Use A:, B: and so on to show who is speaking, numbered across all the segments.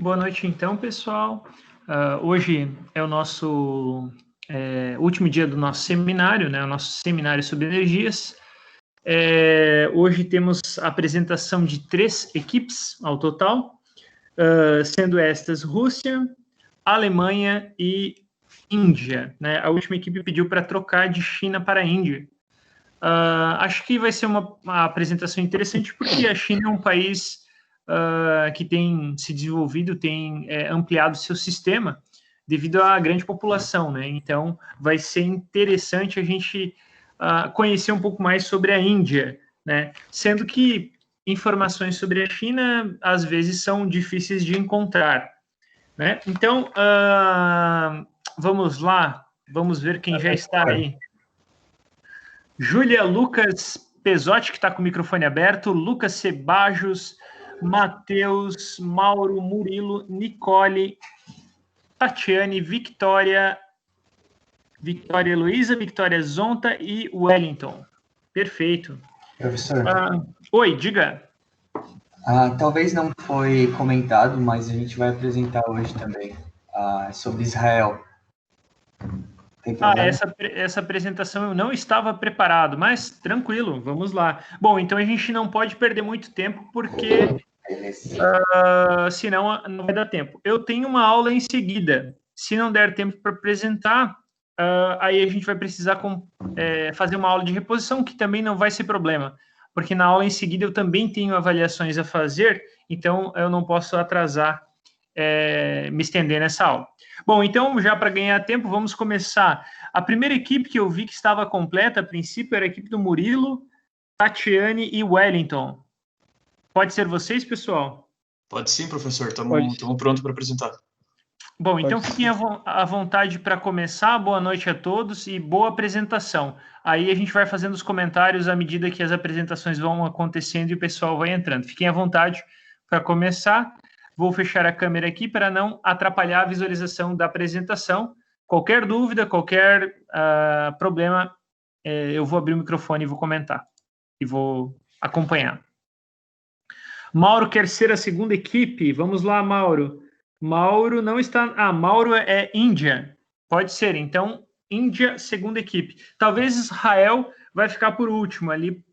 A: Boa noite, então, pessoal. Hoje é o nosso último dia do nosso seminário, né? O nosso seminário sobre energias. Hoje temos a apresentação de 3 equipes ao total, sendo estas Rússia, Alemanha e Índia, né? A última equipe pediu para trocar de China para a Índia. Acho que vai ser uma apresentação interessante, porque a China é um país que tem se desenvolvido, tem ampliado seu sistema devido à grande população, né? Então, vai ser interessante a gente conhecer um pouco mais sobre a Índia, né? Sendo que informações sobre a China, às vezes, são difíceis de encontrar, né? Então, vamos lá, vamos ver quem já está aí. Júlia Lucas Pesotti, que está com o microfone aberto, Lucas Sebajos, Matheus, Mauro, Murilo, Nicole, Tatiane, Victoria Heloísa, Victoria Zonta e Wellington. Perfeito.
B: Professor.
A: Oi, diga.
B: Talvez não foi comentado, mas a gente vai apresentar hoje também sobre Israel.
A: Essa apresentação eu não estava preparado, mas tranquilo, vamos lá. Bom, então a gente não pode perder muito tempo, porque senão não vai dar tempo. Eu tenho uma aula em seguida. Se não der tempo para apresentar, aí a gente vai precisar fazer uma aula de reposição, que também não vai ser problema, porque na aula em seguida eu também tenho avaliações a fazer, então eu não posso atrasar, me estender nessa aula. Bom, então, já para ganhar tempo, vamos começar. A primeira equipe que eu vi que estava completa, a princípio, era a equipe do Murilo, Tatiane e Wellington. Pode ser vocês, pessoal?
C: Pode sim, professor. Estamos prontos para apresentar.
A: Bom, então fiquem à vontade para começar. Boa noite a todos e boa apresentação. Aí a gente vai fazendo os comentários à medida que as apresentações vão acontecendo e o pessoal vai entrando. Fiquem à vontade para começar. Vou fechar a câmera aqui para não atrapalhar a visualização da apresentação. Qualquer dúvida, qualquer problema, eu vou abrir o microfone e vou comentar. E vou acompanhar. Mauro quer ser a segunda equipe. Vamos lá, Mauro. Mauro não está... Mauro é Índia. Pode ser. Então, Índia, segunda equipe. Talvez Israel vai ficar por último ali,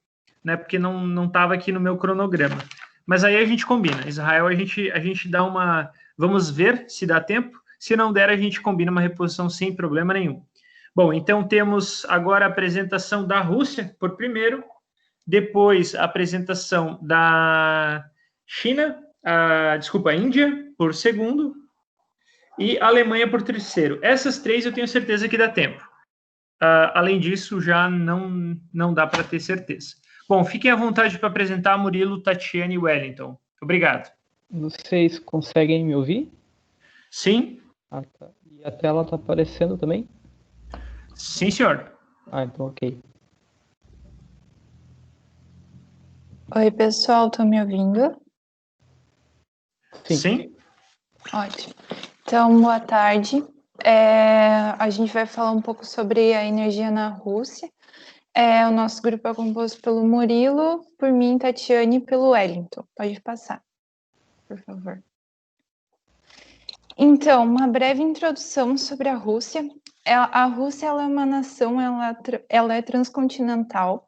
A: né? Porque não estava aqui no meu cronograma. Mas aí a gente combina. Israel, a gente dá uma... Vamos ver se dá tempo. Se não der, a gente combina uma reposição sem problema nenhum. Bom, então temos agora a apresentação da Rússia, por primeiro. Depois, a apresentação da China, a Índia, por segundo. E a Alemanha por terceiro. Essas 3 eu tenho certeza que dá tempo. Além disso, já não dá para ter certeza. Bom, fiquem à vontade para apresentar Murilo, Tatiane e Wellington. Obrigado.
D: Vocês conseguem me ouvir?
A: Sim.
D: Tá. E a tela está aparecendo também?
A: Sim, senhor.
D: Então ok.
E: Oi, pessoal, estão me ouvindo?
A: Sim.
E: Ótimo. Então, boa tarde. A gente vai falar um pouco sobre a energia na Rússia. O nosso grupo é composto pelo Murilo, por mim, Tatiane e pelo Wellington. Pode passar, por favor. Então, uma breve introdução sobre a Rússia. A Rússia ela é uma nação, ela é transcontinental.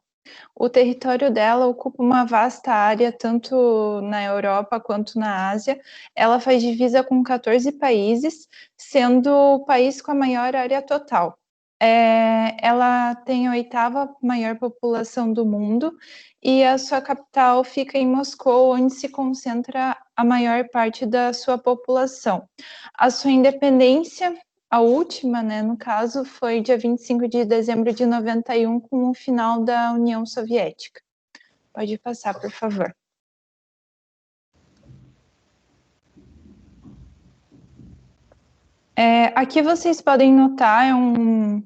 E: O território dela ocupa uma vasta área, tanto na Europa quanto na Ásia. Ela faz divisa com 14 países, sendo o país com a maior área total. Ela tem a 8ª maior população do mundo e a sua capital fica em Moscou, onde se concentra a maior parte da sua população. A sua independência, a última, né, no caso, foi dia 25 de dezembro de 91, com o final da União Soviética. Pode passar, por favor. Aqui vocês podem notar, um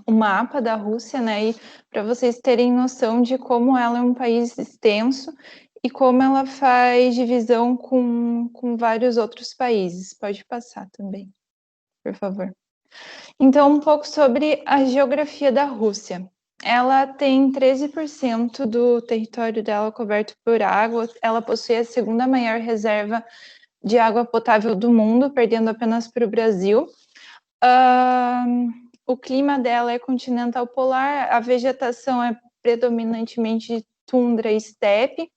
E: mapa da Rússia, né, e para vocês terem noção de como ela é um país extenso e como ela faz divisão com vários outros países. Pode passar também, por favor. Então, um pouco sobre a geografia da Rússia. Ela tem 13% do território dela coberto por água, ela possui a segunda maior reserva de água potável do mundo, perdendo apenas para o Brasil. O clima dela é continental polar, a vegetação é predominantemente tundra e estepe.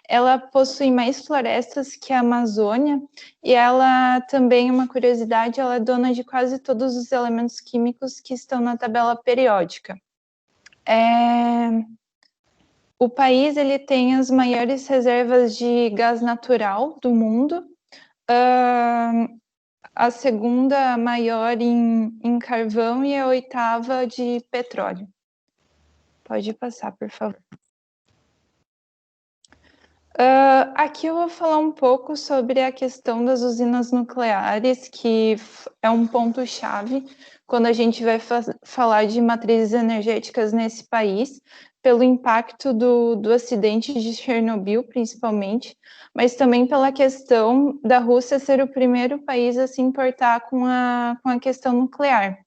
E: Ela possui mais florestas que a Amazônia, e ela também, uma curiosidade, ela é dona de quase todos os elementos químicos que estão na tabela periódica. O país ele tem as maiores reservas de gás natural do mundo, a segunda maior em carvão e a oitava de petróleo. Pode passar, por favor. Aqui eu vou falar um pouco sobre a questão das usinas nucleares, que é um ponto-chave quando a gente vai falar de matrizes energéticas nesse país, pelo impacto do acidente de Chernobyl, principalmente, mas também pela questão da Rússia ser o primeiro país a se importar com a questão nuclear.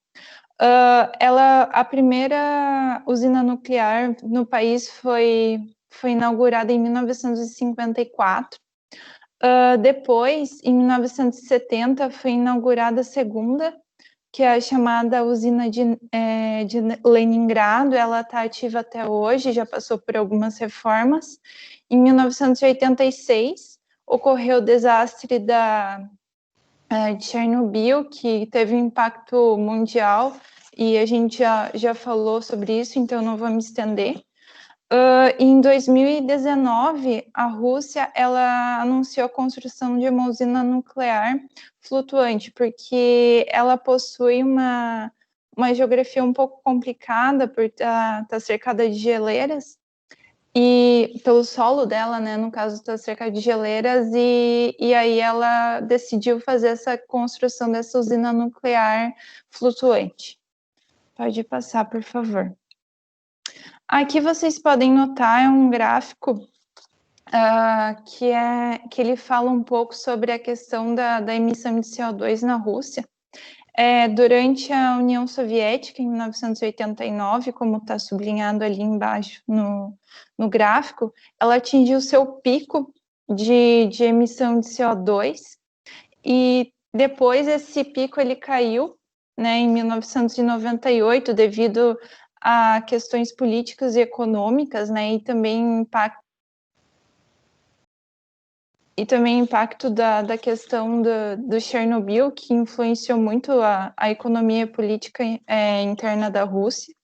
E: A primeira usina nuclear no país foi inaugurada em 1954. Depois, em 1970, foi inaugurada a segunda, que é a chamada usina de Leningrado. Ela está ativa até hoje, já passou por algumas reformas. Em 1986, ocorreu o desastre de Chernobyl, que teve um impacto mundial, e a gente já falou sobre isso, então não vou me estender. Em 2019, a Rússia ela anunciou a construção de uma usina nuclear flutuante, porque ela possui uma geografia um pouco complicada, por estar cercada de geleiras, e pelo solo dela, né, no caso, está cercada de geleiras, e aí ela decidiu fazer essa construção dessa usina nuclear flutuante. Pode passar, por favor. Aqui vocês podem notar, é um gráfico que ele fala um pouco sobre a questão da emissão de CO2 na Rússia. Durante a União Soviética, em 1989, como está sublinhado ali embaixo no gráfico, ela atingiu seu pico de emissão de CO2, e depois esse pico ele caiu, né, em 1998, devido a questões políticas e econômicas, né, e também impacto da questão do Chernobyl, que influenciou muito a economia política interna da Rússia.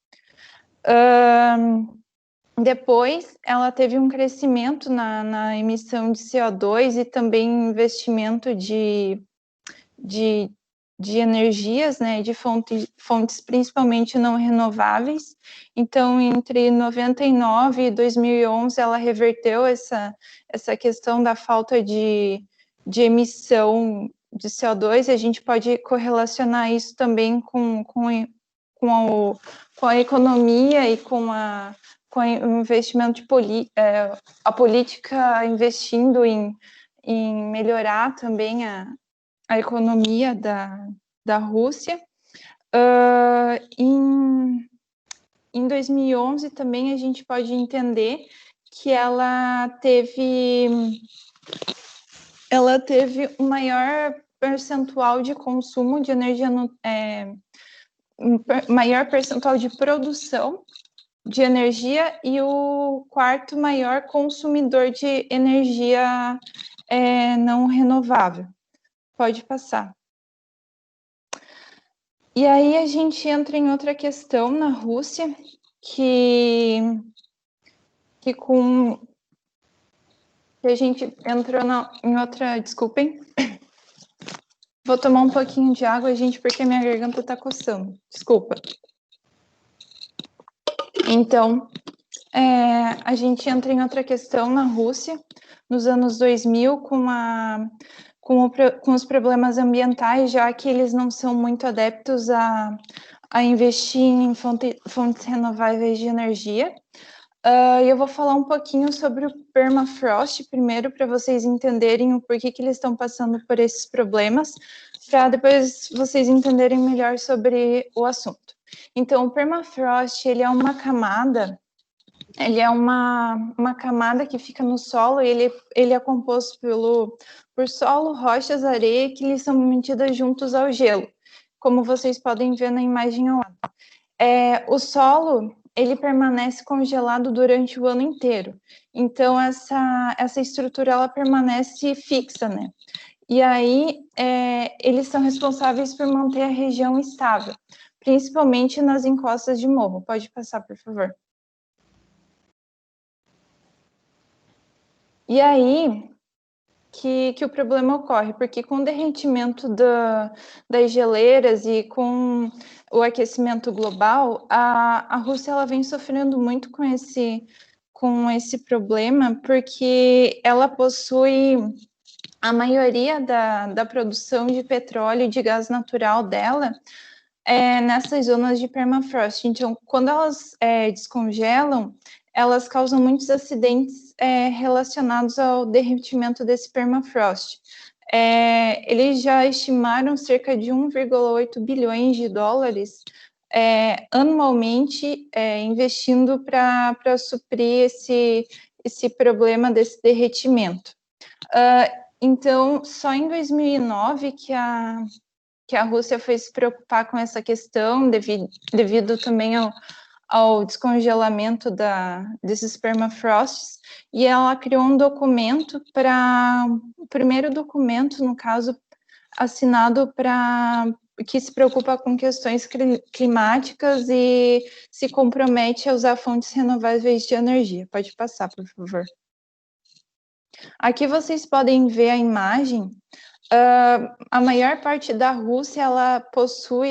E: Depois, ela teve um crescimento na emissão de CO2 e também investimento de energias, né, de fontes principalmente não renováveis. Então, entre 99 e 2011, ela reverteu essa questão da falta de emissão de CO2, e a gente pode correlacionar isso também com a economia e com o investimento a política investindo em melhorar também a economia da Rússia. Em 2011 também a gente pode entender que ela teve um maior percentual de consumo de energia, maior percentual de produção de energia, e o quarto maior consumidor de energia não renovável. Pode passar. E aí a gente entra em outra questão na Rússia, que a gente entrou em outra... Desculpem. Vou tomar um pouquinho de água, gente, porque minha garganta está coçando. Desculpa. Então, a gente entra em outra questão na Rússia, nos anos 2000, com os problemas ambientais, já que eles não são muito adeptos a investir em fontes renováveis de energia. Eu vou falar um pouquinho sobre o permafrost primeiro, para vocês entenderem o porquê que eles estão passando por esses problemas, para depois vocês entenderem melhor sobre o assunto. Então, o permafrost, ele é uma camada Ele é uma camada que fica no solo e ele é composto por solo, rochas, areia, que eles são mantidas juntos ao gelo, como vocês podem ver na imagem ao lado. O solo, ele permanece congelado durante o ano inteiro, então essa estrutura, ela permanece fixa, né? E aí, eles são responsáveis por manter a região estável, principalmente nas encostas de morro. Pode passar, por favor. E aí que o problema ocorre, porque com o derretimento das geleiras e com o aquecimento global, a Rússia ela vem sofrendo muito com esse problema, porque ela possui a maioria da produção de petróleo e de gás natural dela nessas zonas de permafrost. Então, quando elas descongelam, elas causam muitos acidentes relacionados ao derretimento desse permafrost. Eles já estimaram cerca de 1,8 bilhões de dólares anualmente investindo para suprir esse problema desse derretimento. Então, só em 2009 que a Rússia foi se preocupar com essa questão, devido também ao descongelamento desses permafrosts, e ela criou um documento o primeiro documento, no caso, assinado que se preocupa com questões climáticas e se compromete a usar fontes renováveis de energia. Pode passar, por favor. Aqui vocês podem ver a imagem. A maior parte da Rússia, ela possui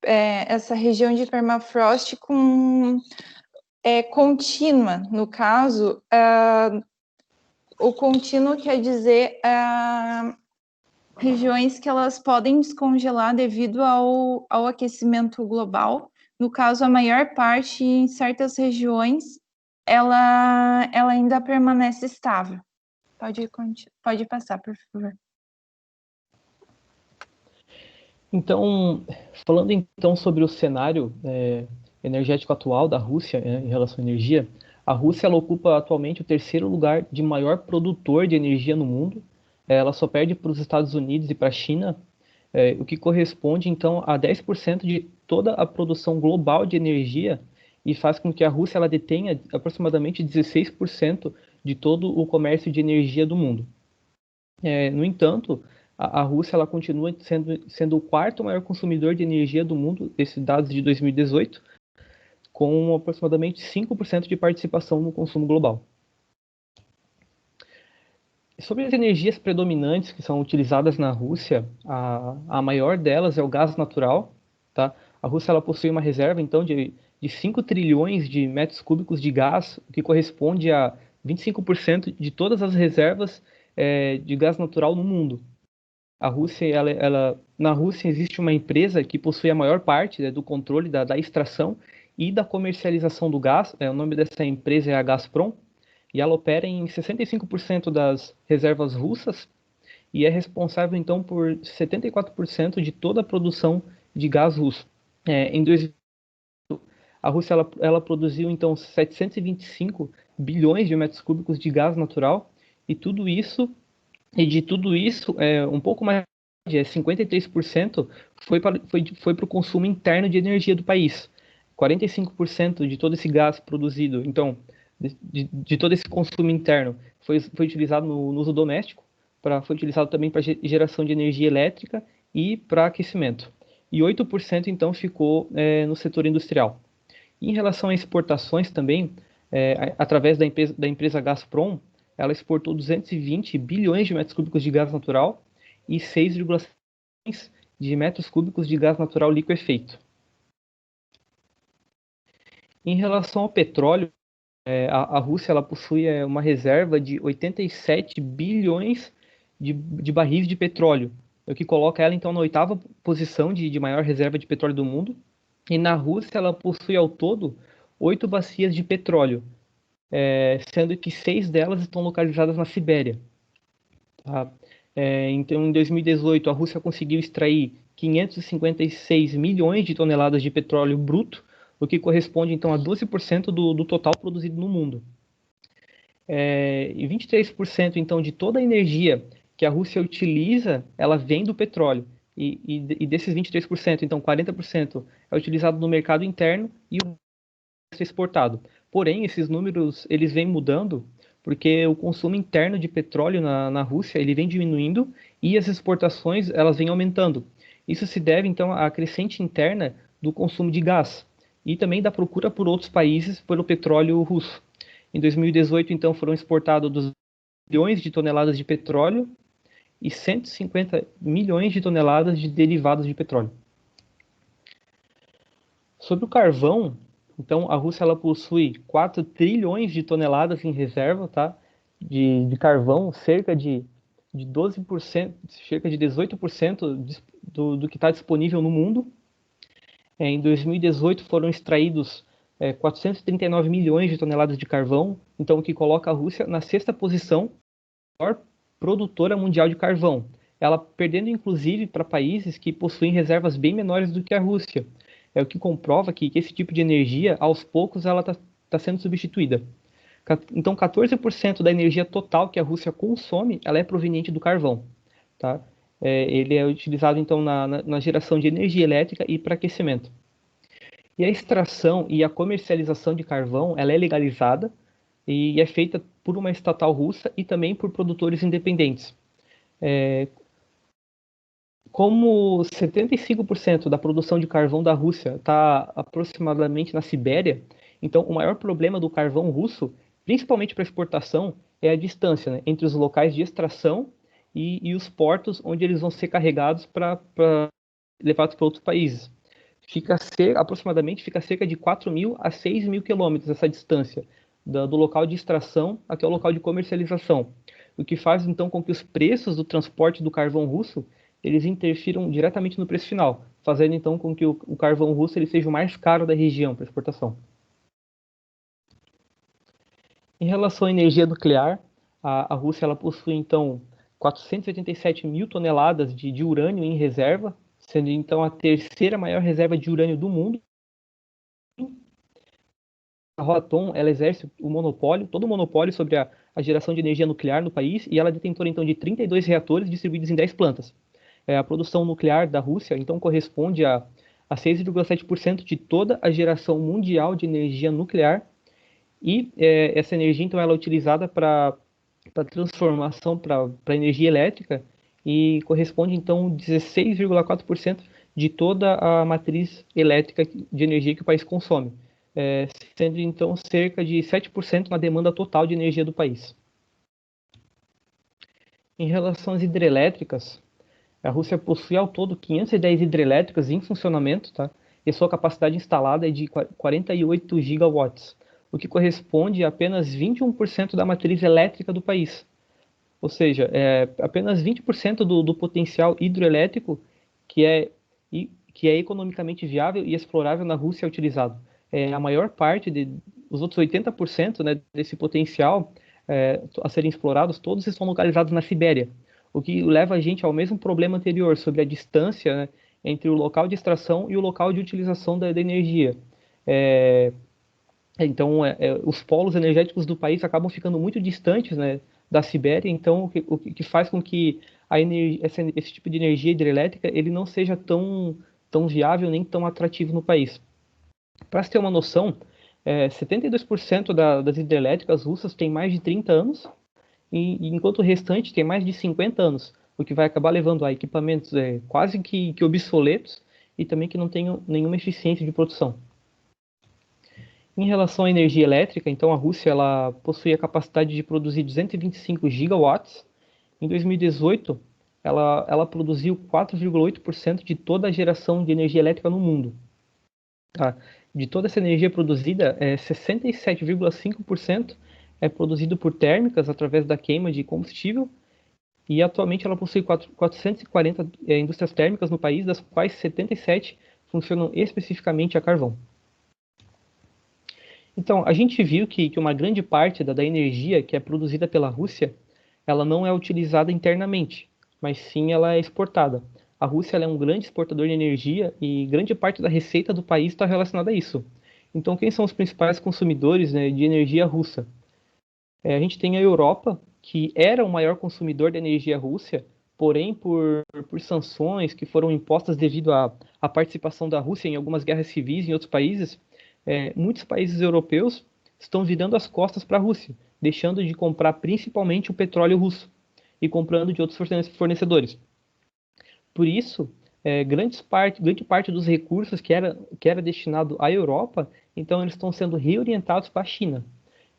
E: essa região de permafrost contínua. No caso, o contínuo quer dizer regiões que elas podem descongelar devido ao aquecimento global. No caso, a maior parte, em certas regiões, ela ainda permanece estável. Pode passar, por favor.
D: Então, falando então sobre o cenário energético atual da Rússia em relação à energia, a Rússia ela ocupa atualmente o terceiro lugar de maior produtor de energia no mundo. Ela só perde para os Estados Unidos e para a China, o que corresponde então a 10% de toda a produção global de energia e faz com que a Rússia ela detenha aproximadamente 16% de todo o comércio de energia do mundo. No entanto, a Rússia ela continua sendo o quarto maior consumidor de energia do mundo, esses dados de 2018, com aproximadamente 5% de participação no consumo global. Sobre as energias predominantes que são utilizadas na Rússia, a maior delas é o gás natural. Tá? A Rússia ela possui uma reserva então, de 5 trilhões de metros cúbicos de gás, o que corresponde a 25% de todas as reservas de gás natural no mundo. A Rússia, na Rússia existe uma empresa que possui a maior parte do controle da extração e da comercialização do gás. O nome dessa empresa é a Gazprom, e ela opera em 65% das reservas russas e é responsável então por 74% de toda a produção de gás russo. Em 2000, a Rússia ela produziu então 725 bilhões de metros cúbicos de gás natural e de tudo isso, um pouco mais de 53% foi para o consumo interno de energia do país. 45% de todo esse gás produzido, então, de todo esse consumo interno, foi utilizado no uso doméstico, foi utilizado também para geração de energia elétrica e para aquecimento. E 8% então ficou no setor industrial. E em relação a exportações também, através da empresa Gazprom, ela exportou 220 bilhões de metros cúbicos de gás natural e 6,6 bilhões de metros cúbicos de gás natural liquefeito. Em relação ao petróleo, a Rússia ela possui uma reserva de 87 bilhões de barris de petróleo, o que coloca ela então na 8ª posição de maior reserva de petróleo do mundo. E na Rússia ela possui ao todo 8 bacias de petróleo, sendo que 6 delas estão localizadas na Sibéria. Tá? Então, em 2018, a Rússia conseguiu extrair 556 milhões de toneladas de petróleo bruto, o que corresponde então a 12% do total produzido no mundo. E 23% então de toda a energia que a Rússia utiliza, ela vem do petróleo. E desses 23%, então 40% é utilizado no mercado interno e o resto é exportado. Porém, esses números eles vêm mudando porque o consumo interno de petróleo na Rússia ele vem diminuindo e as exportações elas vêm aumentando. Isso se deve então à crescente interna do consumo de gás e também da procura por outros países pelo petróleo russo. Em 2018, então, foram exportados 2 milhões de toneladas de petróleo e 150 milhões de toneladas de derivados de petróleo. Sobre o carvão, então, a Rússia ela possui 4 trilhões de toneladas em reserva, tá? de carvão, cerca de 12%, cerca de 18% do que está disponível no mundo. Em 2018 foram extraídos 439 milhões de toneladas de carvão, então o que coloca a Rússia na 6ª posição, maior produtora mundial de carvão. Ela perdendo inclusive para países que possuem reservas bem menores do que a Rússia. É o que comprova que esse tipo de energia, aos poucos, ela está sendo substituída. Então, 14% da energia total que a Rússia consome, ela é proveniente do carvão. Tá? Ele é utilizado, então, na geração de energia elétrica e para aquecimento. E a extração e a comercialização de carvão, ela é legalizada e é feita por uma estatal russa e também por produtores independentes. Como 75% da produção de carvão da Rússia está aproximadamente na Sibéria, então o maior problema do carvão russo, principalmente para exportação, é a distância, né, entre os locais de extração e os portos onde eles vão ser carregados para levados para outros países. Aproximadamente fica cerca de 4.000 a 6.000 quilômetros essa distância do local de extração até o local de comercialização, o que faz então com que os preços do transporte do carvão russo eles interfiram diretamente no preço final, fazendo então com que o carvão russo ele seja o mais caro da região para exportação. Em relação à energia nuclear, a Rússia ela possui então 487 mil toneladas de urânio em reserva, sendo então a 3ª maior reserva de urânio do mundo. A Rosatom ela exerce todo o monopólio sobre a geração de energia nuclear no país e ela é detentora então de 32 reatores distribuídos em 10 plantas. A produção nuclear da Rússia então corresponde a 6,7% de toda a geração mundial de energia nuclear e essa energia então ela é utilizada para transformação para energia elétrica e corresponde então a 16,4% de toda a matriz elétrica de energia que o país consome, sendo então cerca de 7% na demanda total de energia do país. Em relação às hidrelétricas, a Rússia possui ao todo 510 hidrelétricas em funcionamento, tá? E sua capacidade instalada é de 48 gigawatts, o que corresponde a apenas 21% da matriz elétrica do país. Ou seja, apenas 20% do potencial hidroelétrico que é economicamente viável e explorável na Rússia é utilizado. A maior parte, os outros 80%, né, desse potencial a serem explorados, todos estão localizados na Sibéria, o que leva a gente ao mesmo problema anterior sobre a distância, né, entre o local de extração e o local de utilização da energia. Então, os polos energéticos do país acabam ficando muito distantes, né, da Sibéria, então o que faz com que esse tipo de energia hidrelétrica ele não seja tão viável nem tão atrativo no país. Para se ter uma noção, 72% das hidrelétricas russas têm mais de 30 anos, enquanto o restante tem mais de 50 anos, o que vai acabar levando a equipamentos quase que obsoletos e também que não tenham nenhuma eficiência de produção. Em relação à energia elétrica, então a Rússia ela possui a capacidade de produzir 225 gigawatts. Em 2018, ela produziu 4,8% de toda a geração de energia elétrica no mundo. Tá? De toda essa energia produzida, 67,5% é produzido por térmicas através da queima de combustível e atualmente ela possui 440 indústrias térmicas no país, das quais 77 funcionam especificamente a carvão. Então, a gente viu que uma grande parte da energia que é produzida pela Rússia, ela não é utilizada internamente, mas sim ela é exportada. A Rússia ela é um grande exportador de energia e grande parte da receita do país está relacionada a isso. Então, quem são os principais consumidores, né, de energia russa? A gente tem a Europa, que era o maior consumidor de energia russa, porém, por sanções que foram impostas devido à participação da Rússia em algumas guerras civis em outros países, muitos países europeus estão virando as costas para a Rússia, deixando de comprar principalmente o petróleo russo e comprando de outros fornecedores. Por isso, grande parte dos recursos que era destinado à Europa, então eles estão sendo reorientados para a China.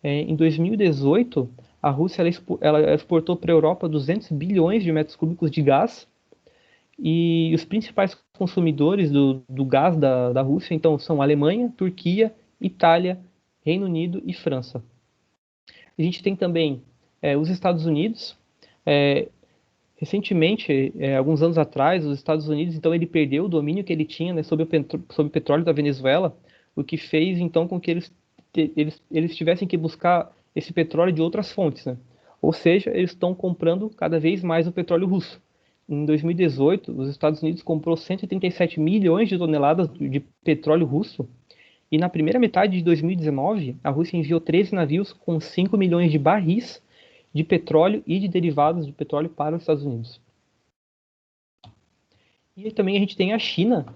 D: Em 2018, a Rússia ela exportou para a Europa 200 bilhões de metros cúbicos de gás, e os principais consumidores do gás da Rússia, então, são Alemanha, Turquia, Itália, Reino Unido e França. A gente tem também os Estados Unidos. Recentemente, alguns anos atrás, os Estados Unidos, então, ele perdeu o domínio que ele tinha, né, sobre o petróleo da Venezuela, o que fez, então, com que eles tivessem que buscar esse petróleo de outras fontes, né? Ou seja, eles estão comprando cada vez mais o petróleo russo. Em 2018, os Estados Unidos comprou 137 milhões de toneladas de petróleo russo, e na primeira metade de 2019, a Rússia enviou 13 navios com 5 milhões de barris de petróleo e de derivados de petróleo para os Estados Unidos. E também a gente tem a China.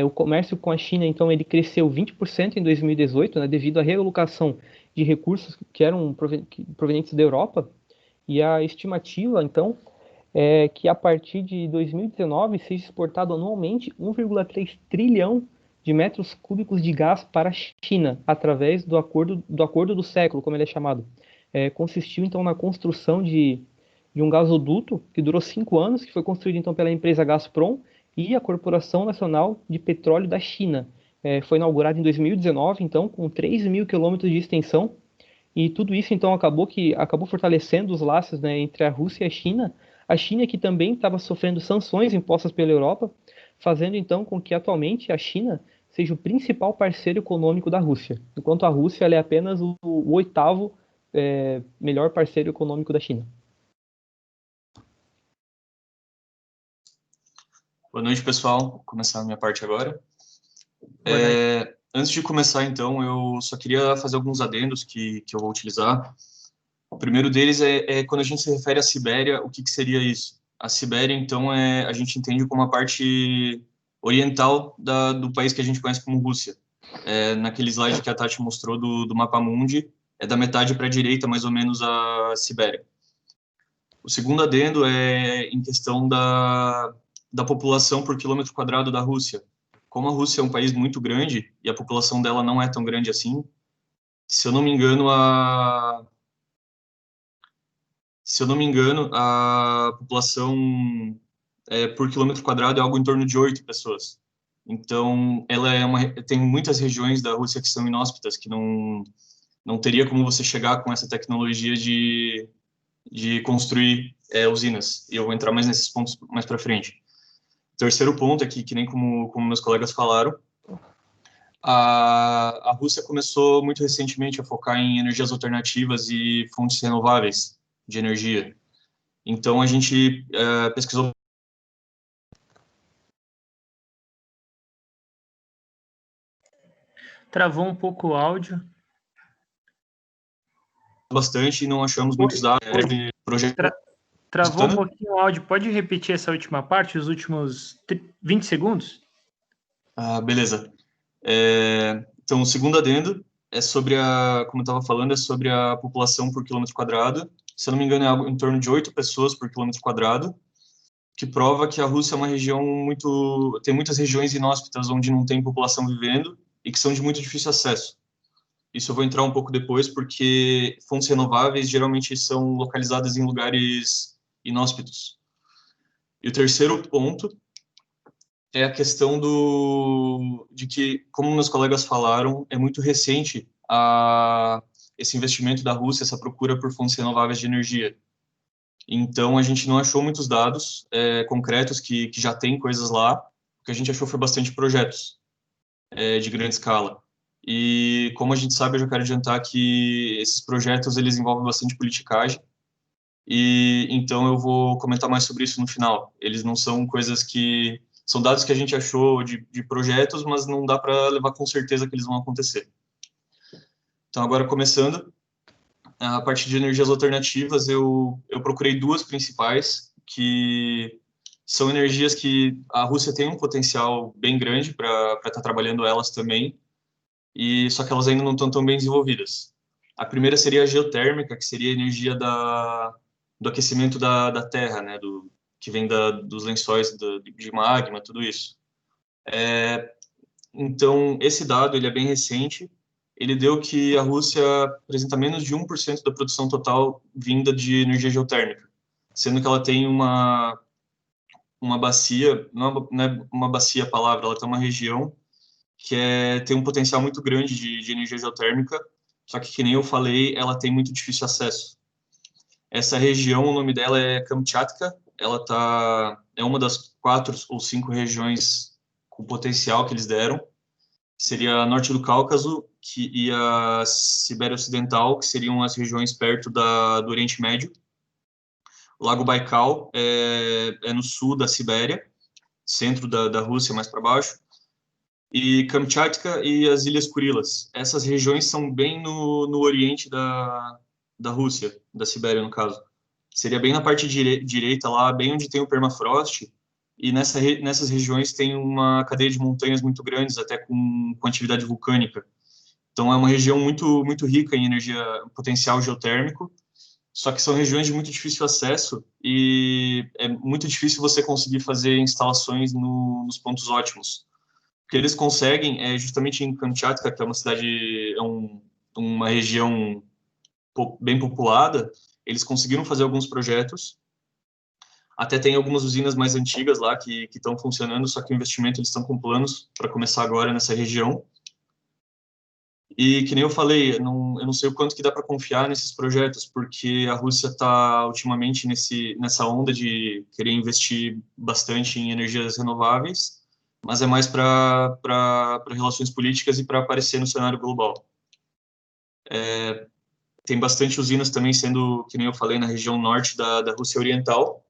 D: O comércio com a China, então, ele cresceu 20% em 2018, né, devido à realocação de recursos que eram provenientes da Europa. E a estimativa, então, é que a partir de 2019 seja exportado anualmente 1,3 trilhão de metros cúbicos de gás para a China, através do acordo do século, como ele é chamado. Consistiu, então, na construção de um gasoduto que durou 5 anos, que foi construído, então, pela empresa Gazprom e a Corporação Nacional de Petróleo da China. Foi inaugurado em 2019, então, com 3 mil quilômetros de extensão, e tudo isso, então, acabou fortalecendo os laços, né, entre a Rússia e a China que também estava sofrendo sanções impostas pela Europa, fazendo, então, com que, atualmente, a China seja o principal parceiro econômico da Rússia, enquanto a Rússia ela é apenas o 8º melhor parceiro econômico da China.
C: Boa noite, pessoal. Vou começar a minha parte agora. Antes de começar, então, eu só queria fazer alguns adendos que eu vou utilizar. O primeiro deles é quando a gente se refere à Sibéria, o que seria isso? A Sibéria, então, a gente entende como a parte oriental do país que a gente conhece como Rússia. Naquele slide que a Tati mostrou do mapa mundi, é da metade para a direita, mais ou menos, a Sibéria. O segundo adendo é em questão da população por quilômetro quadrado da Rússia. Como a Rússia é um país muito grande e a população dela não é tão grande assim, se eu não me engano, a população por quilômetro quadrado é algo em torno de 8 pessoas. Então, ela tem muitas regiões da Rússia que são inóspitas, que não teria como você chegar com essa tecnologia de construir usinas. E eu vou entrar mais nesses pontos mais para frente. O terceiro ponto é que nem como meus colegas falaram, a Rússia começou muito recentemente a focar em energias alternativas e fontes renováveis de energia. Então, a gente pesquisou
A: Travou um pouco o áudio.
C: bastante e não achamos muitos dados.
A: Travou um pouquinho o áudio. Pode repetir essa última parte, os últimos 20 segundos?
C: Beleza. Então, o segundo adendo é sobre como eu estava falando, é sobre a população por quilômetro quadrado. Se eu não me engano, é algo em torno de 8 pessoas por quilômetro quadrado, que prova que a Rússia é uma região tem muitas regiões inóspitas onde não tem população vivendo e que são de muito difícil acesso. Isso eu vou entrar um pouco depois, porque fontes renováveis geralmente são localizadas em lugares inóspitos. E o terceiro ponto é a questão de que, como meus colegas falaram, é muito recente esse investimento da Rússia, essa procura por fontes renováveis de energia. Então, a gente não achou muitos dados concretos que já tem coisas lá. O que a gente achou foi bastante projetos de grande escala. E, como a gente sabe, eu já quero adiantar que esses projetos eles envolvem bastante politicagem. E, então, eu vou comentar mais sobre isso no final. Eles não são coisas que São dados que a gente achou de projetos, mas não dá para levar com certeza que eles vão acontecer. Então, agora começando, a parte de energias alternativas, eu procurei duas principais, que são energias que a Rússia tem um potencial bem grande para estar trabalhando elas também, e só que elas ainda não estão tão bem desenvolvidas. A primeira seria a geotérmica, que seria a energia do aquecimento da Terra, né, que vem dos lençóis de magma, tudo isso. Então, esse dado ele é bem recente. Ele deu que a Rússia apresenta menos de 1% da produção total vinda de energia geotérmica, sendo que ela tem uma bacia, não é uma bacia a palavra, ela tem uma região que tem um potencial muito grande de energia geotérmica, só que nem eu falei, ela tem muito difícil acesso. Essa região, o nome dela é Kamchatka, é uma das 4 ou 5 regiões com potencial que eles deram. Seria a norte do Cáucaso e a Sibéria Ocidental, que seriam as regiões perto do Oriente Médio. O Lago Baikal é no sul da Sibéria, centro da Rússia, mais para baixo. E Kamchatka e as Ilhas Kurilas. Essas regiões são bem no oriente da Rússia, da Sibéria, no caso. Seria bem na parte direita lá, bem onde tem o permafrost, e nessas regiões tem uma cadeia de montanhas muito grandes, até com atividade vulcânica. Então é uma região muito, muito rica em energia, potencial geotérmico, só que são regiões de muito difícil acesso e é muito difícil você conseguir fazer instalações nos pontos ótimos. O que eles conseguem é justamente em Kamchatka, que é uma cidade, uma região bem populada, eles conseguiram fazer alguns projetos. Até tem algumas usinas mais antigas lá que estão funcionando, só que o investimento eles estão com planos para começar agora nessa região. E que nem eu falei, eu não sei o quanto que dá para confiar nesses projetos, porque a Rússia está ultimamente nessa onda de querer investir bastante em energias renováveis, mas é mais para relações políticas e para aparecer no cenário global. Tem bastante usinas também sendo, que nem eu falei, na região norte da Rússia Oriental,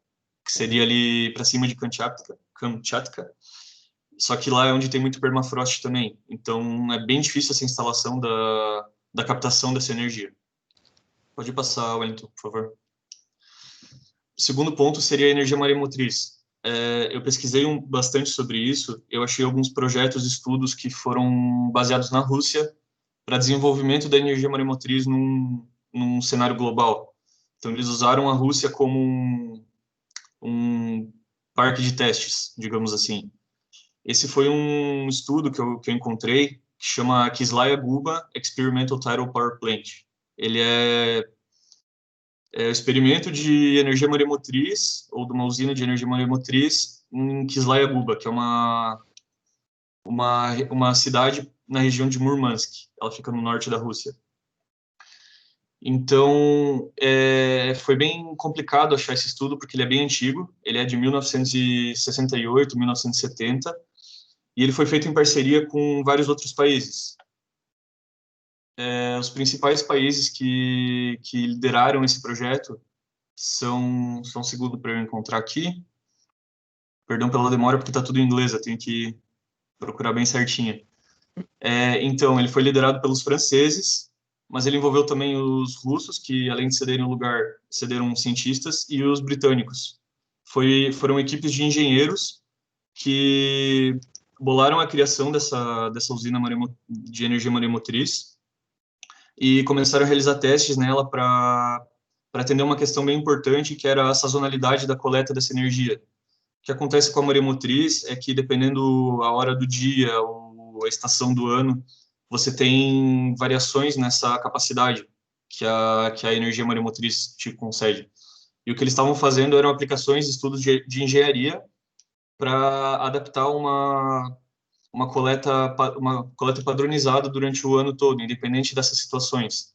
C: que seria ali para cima de Kamchatka, só que lá é onde tem muito permafrost também, então é bem difícil essa instalação da captação dessa energia. Pode passar, Wellington, por favor. O segundo ponto seria a energia maremotriz. Eu pesquisei bastante sobre isso, eu achei alguns projetos e estudos que foram baseados na Rússia para desenvolvimento da energia maremotriz num cenário global. Então, eles usaram a Rússia como um parque de testes, digamos assim. Esse foi um estudo que eu encontrei, que chama Kislaya Guba Experimental Tidal Power Plant. Ele é o experimento de energia maremotriz, ou de uma usina de energia maremotriz, em Kislaya Guba, que é uma cidade na região de Murmansk. Ela fica no norte da Rússia. Então, foi bem complicado achar esse estudo, porque ele é bem antigo. Ele é de 1968, 1970, e ele foi feito em parceria com vários outros países. Os principais países que lideraram esse projeto são... Só um segundo para eu encontrar aqui. Perdão pela demora, porque está tudo em inglês, eu tenho que procurar bem certinho. Então, ele foi liderado pelos franceses, mas ele envolveu também os russos, que além de cederem o lugar, cederam cientistas, e os britânicos. Foram equipes de engenheiros que bolaram a criação dessa usina de energia maremotriz e começaram a realizar testes nela para atender uma questão bem importante, que era a sazonalidade da coleta dessa energia. O que acontece com a maremotriz é que, dependendo a hora do dia ou a estação do ano, você tem variações nessa capacidade que a energia maremotriz te concede. E o que eles estavam fazendo eram aplicações, estudos de engenharia para adaptar uma coleta padronizada durante o ano todo, independente dessas situações.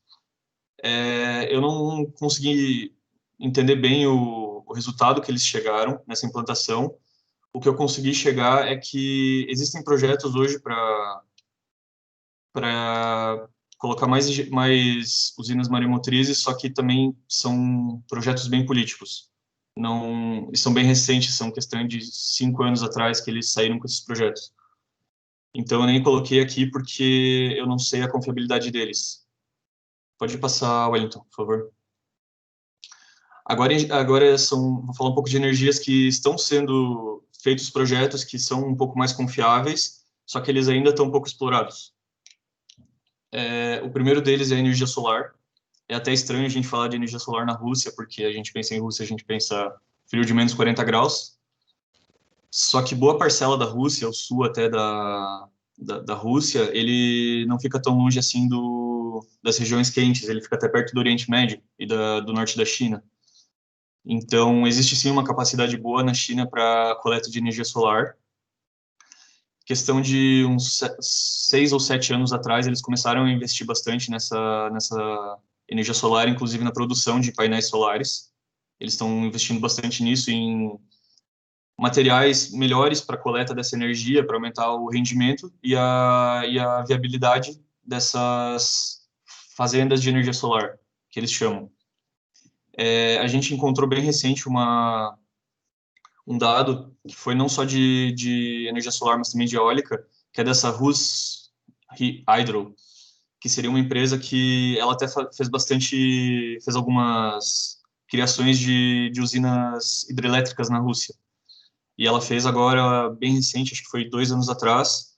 C: Eu não consegui entender bem o resultado que eles chegaram nessa implantação. O que eu consegui chegar é que existem projetos hoje para colocar mais usinas maremotrizes, só que também são projetos bem políticos. não são bem recentes, são questão de 5 anos atrás que eles saíram com esses projetos. Então, eu nem coloquei aqui porque eu não sei a confiabilidade deles. Pode passar, Wellington, por favor. Agora vou falar um pouco de energias que estão sendo feitos projetos que são um pouco mais confiáveis, só que eles ainda estão um pouco explorados. O primeiro deles é a energia solar. É até estranho a gente falar de energia solar na Rússia, porque a gente pensa em Rússia, a gente pensa frio de menos 40 graus. Só que boa parcela da Rússia, o sul até da Rússia, ele não fica tão longe assim das regiões quentes, ele fica até perto do Oriente Médio e do norte da China. Então, existe sim uma capacidade boa na China para coleta de energia solar. Questão de uns 6 ou 7 anos atrás, eles começaram a investir bastante nessa energia solar, inclusive na produção de painéis solares. Eles estão investindo bastante nisso, em materiais melhores para a coleta dessa energia, para aumentar o rendimento e a viabilidade dessas fazendas de energia solar, que eles chamam. A gente encontrou bem recente um dado que foi não só de energia solar, mas também de eólica, que é dessa Hydro, que seria uma empresa que ela até fez algumas criações de usinas hidrelétricas na Rússia. E ela fez agora, bem recente, acho que foi 2 anos atrás,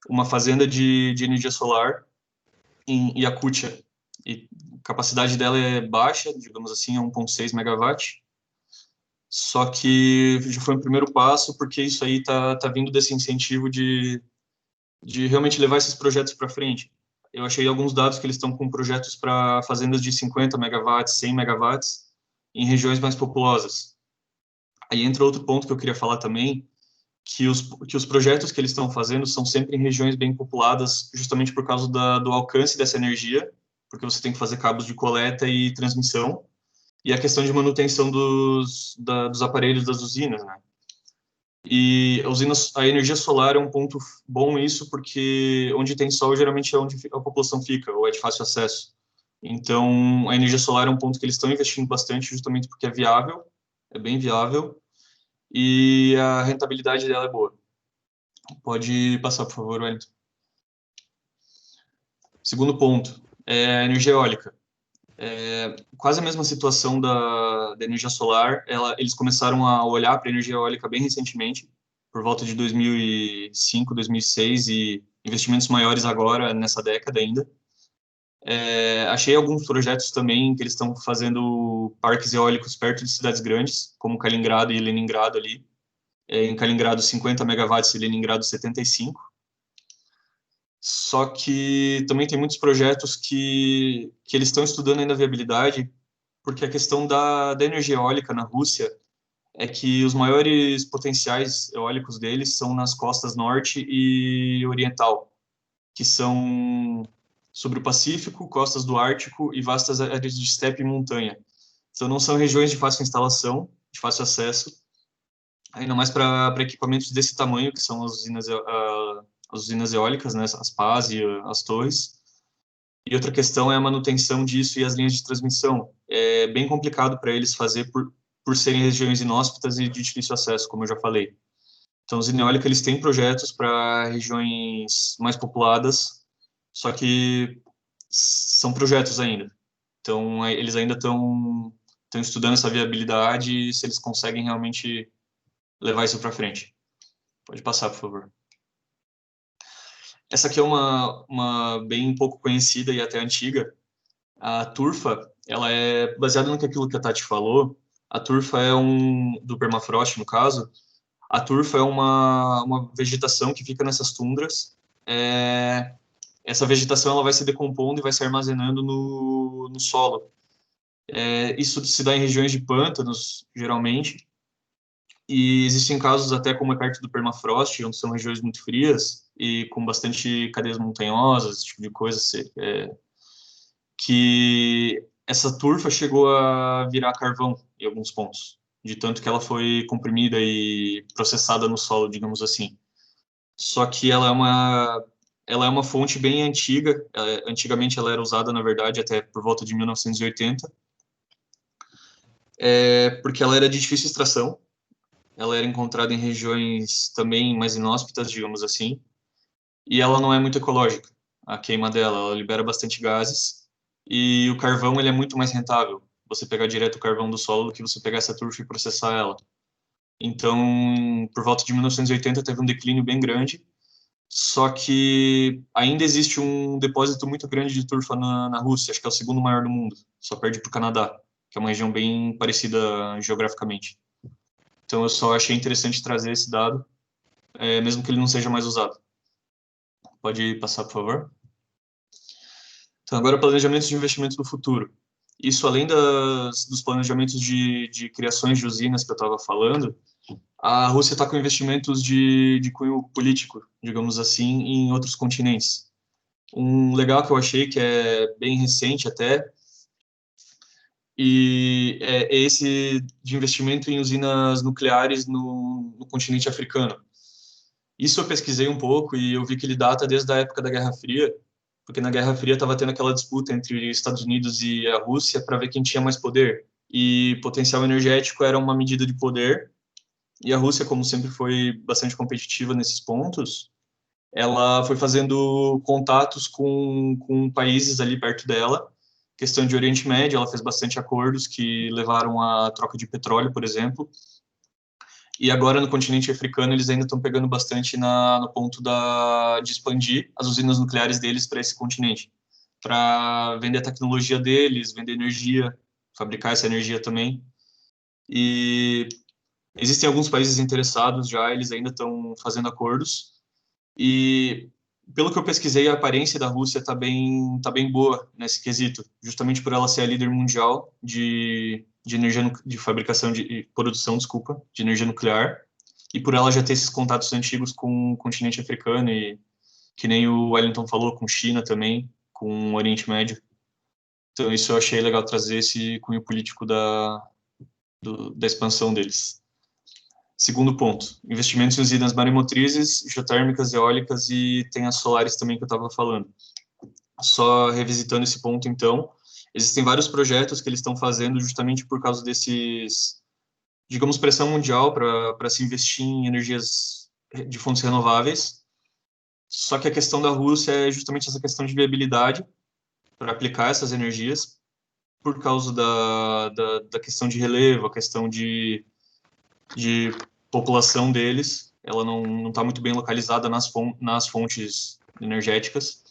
C: uma fazenda de energia solar em Yakutia. E a capacidade dela é baixa, digamos assim, é 1,6 megawatt. Só que já foi um primeiro passo, porque isso aí tá vindo desse incentivo de realmente levar esses projetos para frente. Eu achei alguns dados que eles estão com projetos para fazendas de 50 megawatts, 100 megawatts, em regiões mais populosas. Aí entra outro ponto que eu queria falar também, que os projetos que eles estão fazendo são sempre em regiões bem populadas, justamente por causa do alcance dessa energia, porque você tem que fazer cabos de coleta e transmissão, e a questão de manutenção dos aparelhos das usinas, né? E a energia solar é um ponto bom isso, porque onde tem sol geralmente é onde a população fica, ou é de fácil acesso. Então, a energia solar é um ponto que eles estão investindo bastante, justamente porque é viável, é bem viável, e a rentabilidade dela é boa. Pode passar, por favor, Wellington. Segundo ponto, é a energia eólica. Quase a mesma situação da energia solar, eles começaram a olhar para a energia eólica bem recentemente, por volta de 2005, 2006, e investimentos maiores agora, nessa década ainda. Achei alguns projetos também que eles estão fazendo parques eólicos perto de cidades grandes, como Kaliningrado e Leningrado ali. Em Kaliningrado, 50 megawatts e Leningrado, 75. Só que também tem muitos projetos que eles estão estudando ainda a viabilidade, porque a questão da energia eólica na Rússia é que os maiores potenciais eólicos deles são nas costas norte e oriental, que são sobre o Pacífico, costas do Ártico e vastas áreas de estepe e montanha. Então não são regiões de fácil instalação, de fácil acesso, ainda mais para equipamentos desse tamanho, que são as usinas eólicas, né, as pás e as torres. E outra questão é a manutenção disso e as linhas de transmissão. É bem complicado para eles fazer por serem regiões inóspitas e de difícil acesso, como eu já falei. Então, os eólicos, eles têm projetos para regiões mais populadas, só que são projetos ainda. Então, eles ainda estão estudando essa viabilidade e se eles conseguem realmente levar isso para frente. Pode passar, por favor. Essa aqui é uma bem pouco conhecida e até antiga. A turfa, ela é baseada naquilo que a Tati falou. A turfa é do permafrost, no caso. A turfa é uma vegetação que fica nessas tundras. Essa vegetação ela vai se decompondo e vai se armazenando no solo. Isso se dá em regiões de pântanos, geralmente. E existem casos até como é perto do permafrost, onde são regiões muito frias e com bastante cadeias montanhosas, esse tipo de coisa, que essa turfa chegou a virar carvão em alguns pontos, de tanto que ela foi comprimida e processada no solo, digamos assim. Só que ela é uma fonte bem antiga. Antigamente ela era usada, na verdade, até por volta de 1980. porque ela era de difícil extração, ela era encontrada em regiões também mais inóspitas, digamos assim, e ela não é muito ecológica, a queima dela, ela libera bastante gases, e o carvão ele é muito mais rentável, você pegar direto o carvão do solo do que você pegar essa turfa e processar ela. Então, por volta de 1980 teve um declínio bem grande, só que ainda existe um depósito muito grande de turfa na Rússia, acho que é o segundo maior do mundo, só perde para o Canadá, que é uma região bem parecida geograficamente. Então eu só achei interessante trazer esse dado, mesmo que ele não seja mais usado. Pode passar, por favor? Então agora planejamentos de investimentos no futuro. Isso além dos planejamentos de criações de usinas que eu estava falando, a Rússia está com investimentos de cunho político, digamos assim, em outros continentes. Um legal que eu achei, que é bem recente até, e é esse de investimento em usinas nucleares no continente africano. Isso eu pesquisei um pouco e eu vi que ele data desde a época da Guerra Fria, porque na Guerra Fria estava tendo aquela disputa entre Estados Unidos e a Rússia para ver quem tinha mais poder. E potencial energético era uma medida de poder, e a Rússia, como sempre foi bastante competitiva nesses pontos, ela foi fazendo contatos com países ali perto dela. Questão de Oriente Médio, ela fez bastante acordos que levaram à troca de petróleo, por exemplo. E agora no continente africano eles ainda estão pegando bastante no ponto de expandir as usinas nucleares deles para esse continente, para vender a tecnologia deles, vender energia, fabricar essa energia também. E existem alguns países interessados já, eles ainda estão fazendo acordos. E pelo que eu pesquisei, a aparência da Rússia tá bem boa nesse quesito, justamente por ela ser a líder mundial de energia, de fabricação, de produção, desculpa, de energia nuclear, e por ela já ter esses contatos antigos com o continente africano, e que nem o Wellington falou, com China também, com o Oriente Médio. Então isso eu achei legal trazer esse cunho político da expansão deles. Segundo ponto, investimentos em usinas maremotrizes, geotérmicas, eólicas e tem as solares também que eu estava falando. Só revisitando esse ponto, então, existem vários projetos que eles estão fazendo justamente por causa desses, digamos, pressão mundial para se investir em energias de fontes renováveis. Só que a questão da Rússia é justamente essa questão de viabilidade para aplicar essas energias por causa da questão de relevo, a questão de população deles, ela não está muito bem localizada nas fontes energéticas.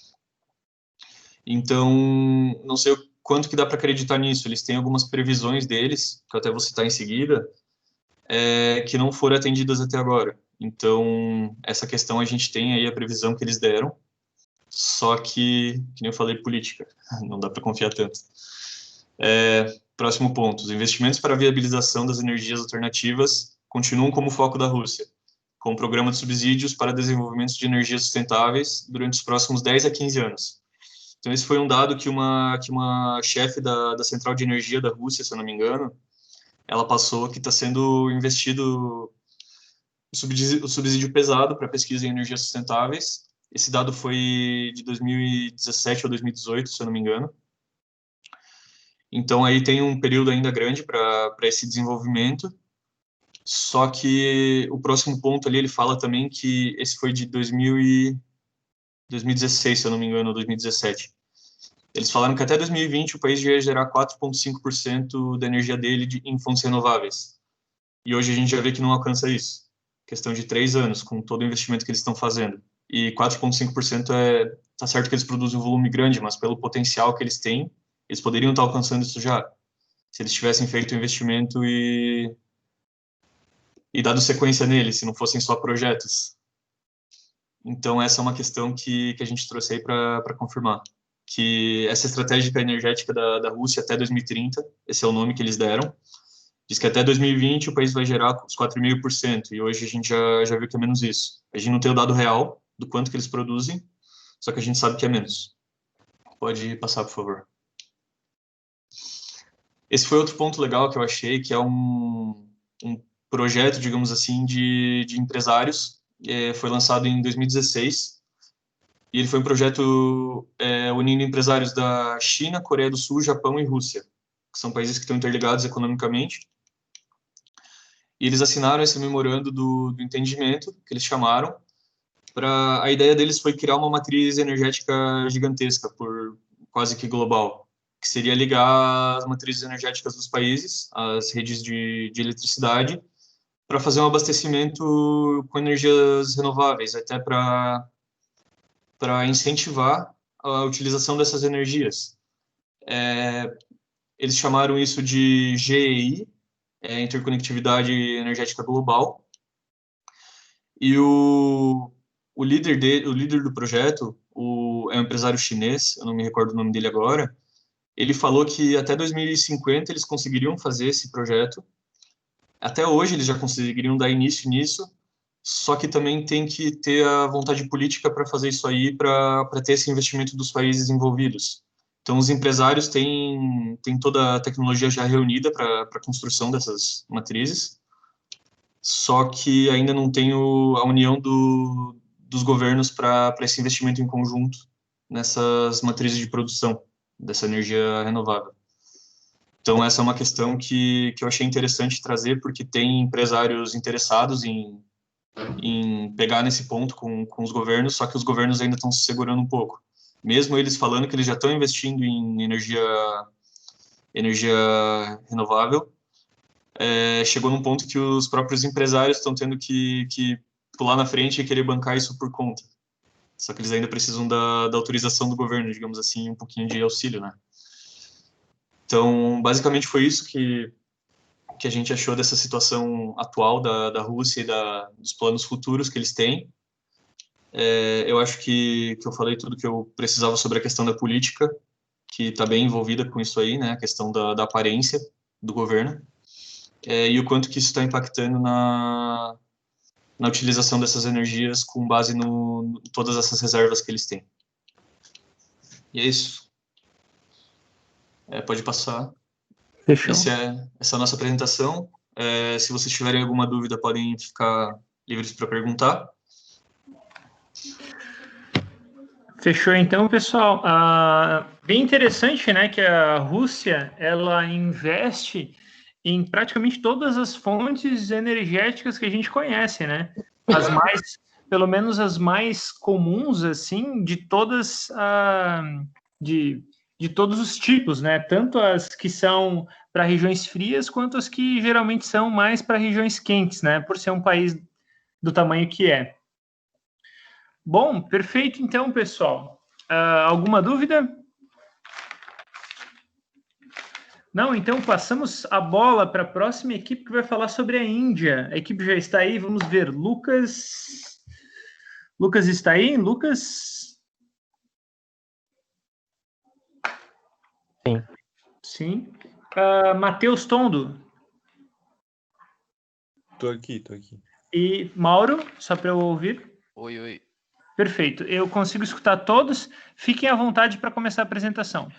C: Então, não sei o quanto que dá para acreditar nisso. Eles têm algumas previsões deles, que eu até vou citar em seguida, que não foram atendidas até agora. Então, essa questão a gente tem aí a previsão que eles deram, só que nem eu falei, política, não dá para confiar tanto. Próximo ponto, os investimentos para a viabilização das energias alternativas continuam como foco da Rússia, com um programa de subsídios para desenvolvimento de energias sustentáveis durante os próximos 10 a 15 anos. Então, esse foi um dado que uma chefe da Central de Energia da Rússia, se eu não me engano, ela passou que está sendo investido o subsídio pesado para pesquisa em energias sustentáveis. Esse dado foi de 2017 ou 2018, se eu não me engano. Então, aí tem um período ainda grande para esse desenvolvimento. Só que o próximo ponto ali, ele fala também que esse foi de 2016, se eu não me engano, ou 2017. Eles falaram que até 2020 o país já ia gerar 4,5% da energia dele em fontes renováveis. E hoje a gente já vê que não alcança isso. Questão de 3 anos, com todo o investimento que eles estão fazendo. E 4,5% tá certo que eles produzem um volume grande, mas pelo potencial que eles têm, eles poderiam estar alcançando isso já. Se eles tivessem feito o investimento e dado sequência nele, se não fossem só projetos. Então, essa é uma questão que a gente trouxe aí para confirmar. Que essa estratégia energética da Rússia até 2030, esse é o nome que eles deram, diz que até 2020 o país vai gerar os 4,5%, e hoje a gente já viu que é menos isso. A gente não tem o dado real do quanto que eles produzem, só que a gente sabe que é menos. Pode passar, por favor. Esse foi outro ponto legal que eu achei, que é um projeto, digamos assim, de empresários. Foi lançado em 2016, e ele foi um projeto unindo empresários da China, Coreia do Sul, Japão e Rússia. que são países que estão interligados economicamente. E eles assinaram esse memorando do entendimento, que eles chamaram, a ideia deles foi criar uma matriz energética gigantesca, quase que global, que seria ligar as matrizes energéticas dos países, as redes de eletricidade, para fazer um abastecimento com energias renováveis, até para incentivar a utilização dessas energias. Eles chamaram isso de GEI, Interconectividade Energética Global, e o líder do projeto, é um empresário chinês, eu não me recordo o nome dele agora, ele falou que até 2050 eles conseguiriam fazer esse projeto. Até hoje eles já conseguiriam dar início nisso, só que também tem que ter a vontade política para fazer isso aí, para ter esse investimento dos países envolvidos. Então, os empresários têm toda a tecnologia já reunida para a construção dessas matrizes, só que ainda não tem a união dos governos para esse investimento em conjunto nessas matrizes de produção dessa energia renovável. Então, essa é uma questão que eu achei interessante trazer, porque tem empresários interessados em pegar nesse ponto com os governos, só que os governos ainda estão se segurando um pouco. Mesmo eles falando que eles já estão investindo em energia renovável, chegou num ponto que os próprios empresários estão tendo que pular na frente e querer bancar isso por conta. Só que eles ainda precisam da autorização do governo, digamos assim, um pouquinho de auxílio, né? Então, basicamente foi isso que a gente achou dessa situação atual da Rússia e dos planos futuros que eles têm. Eu acho que eu falei tudo que eu precisava sobre a questão da política, que está bem envolvida com isso aí, né? A questão da aparência do governo, e o quanto que isso está impactando na utilização dessas energias com base em todas essas reservas que eles têm. E é isso. Pode passar.
A: Fechou.
C: Essa é a nossa apresentação. Se vocês tiverem alguma dúvida, podem ficar livres para perguntar.
A: Fechou então, pessoal. Bem interessante, né, que a Rússia ela investe em praticamente todas as fontes energéticas que a gente conhece, né? Pelo menos as mais comuns, assim, de todas de todos os tipos, né? Tanto as que são para regiões frias, quanto as que geralmente são mais para regiões quentes, né? Por ser um país do tamanho que é. Bom, perfeito então, pessoal. Alguma dúvida? Não, então passamos a bola para a próxima equipe que vai falar sobre a Índia. A equipe já está aí, vamos ver. Lucas está aí? Lucas?
D: Sim.
A: Sim. Matheus Tondo?
F: Tô aqui.
A: E Mauro, só para eu ouvir?
G: Oi.
A: Perfeito. Eu consigo escutar todos. Fiquem à vontade para começar a apresentação.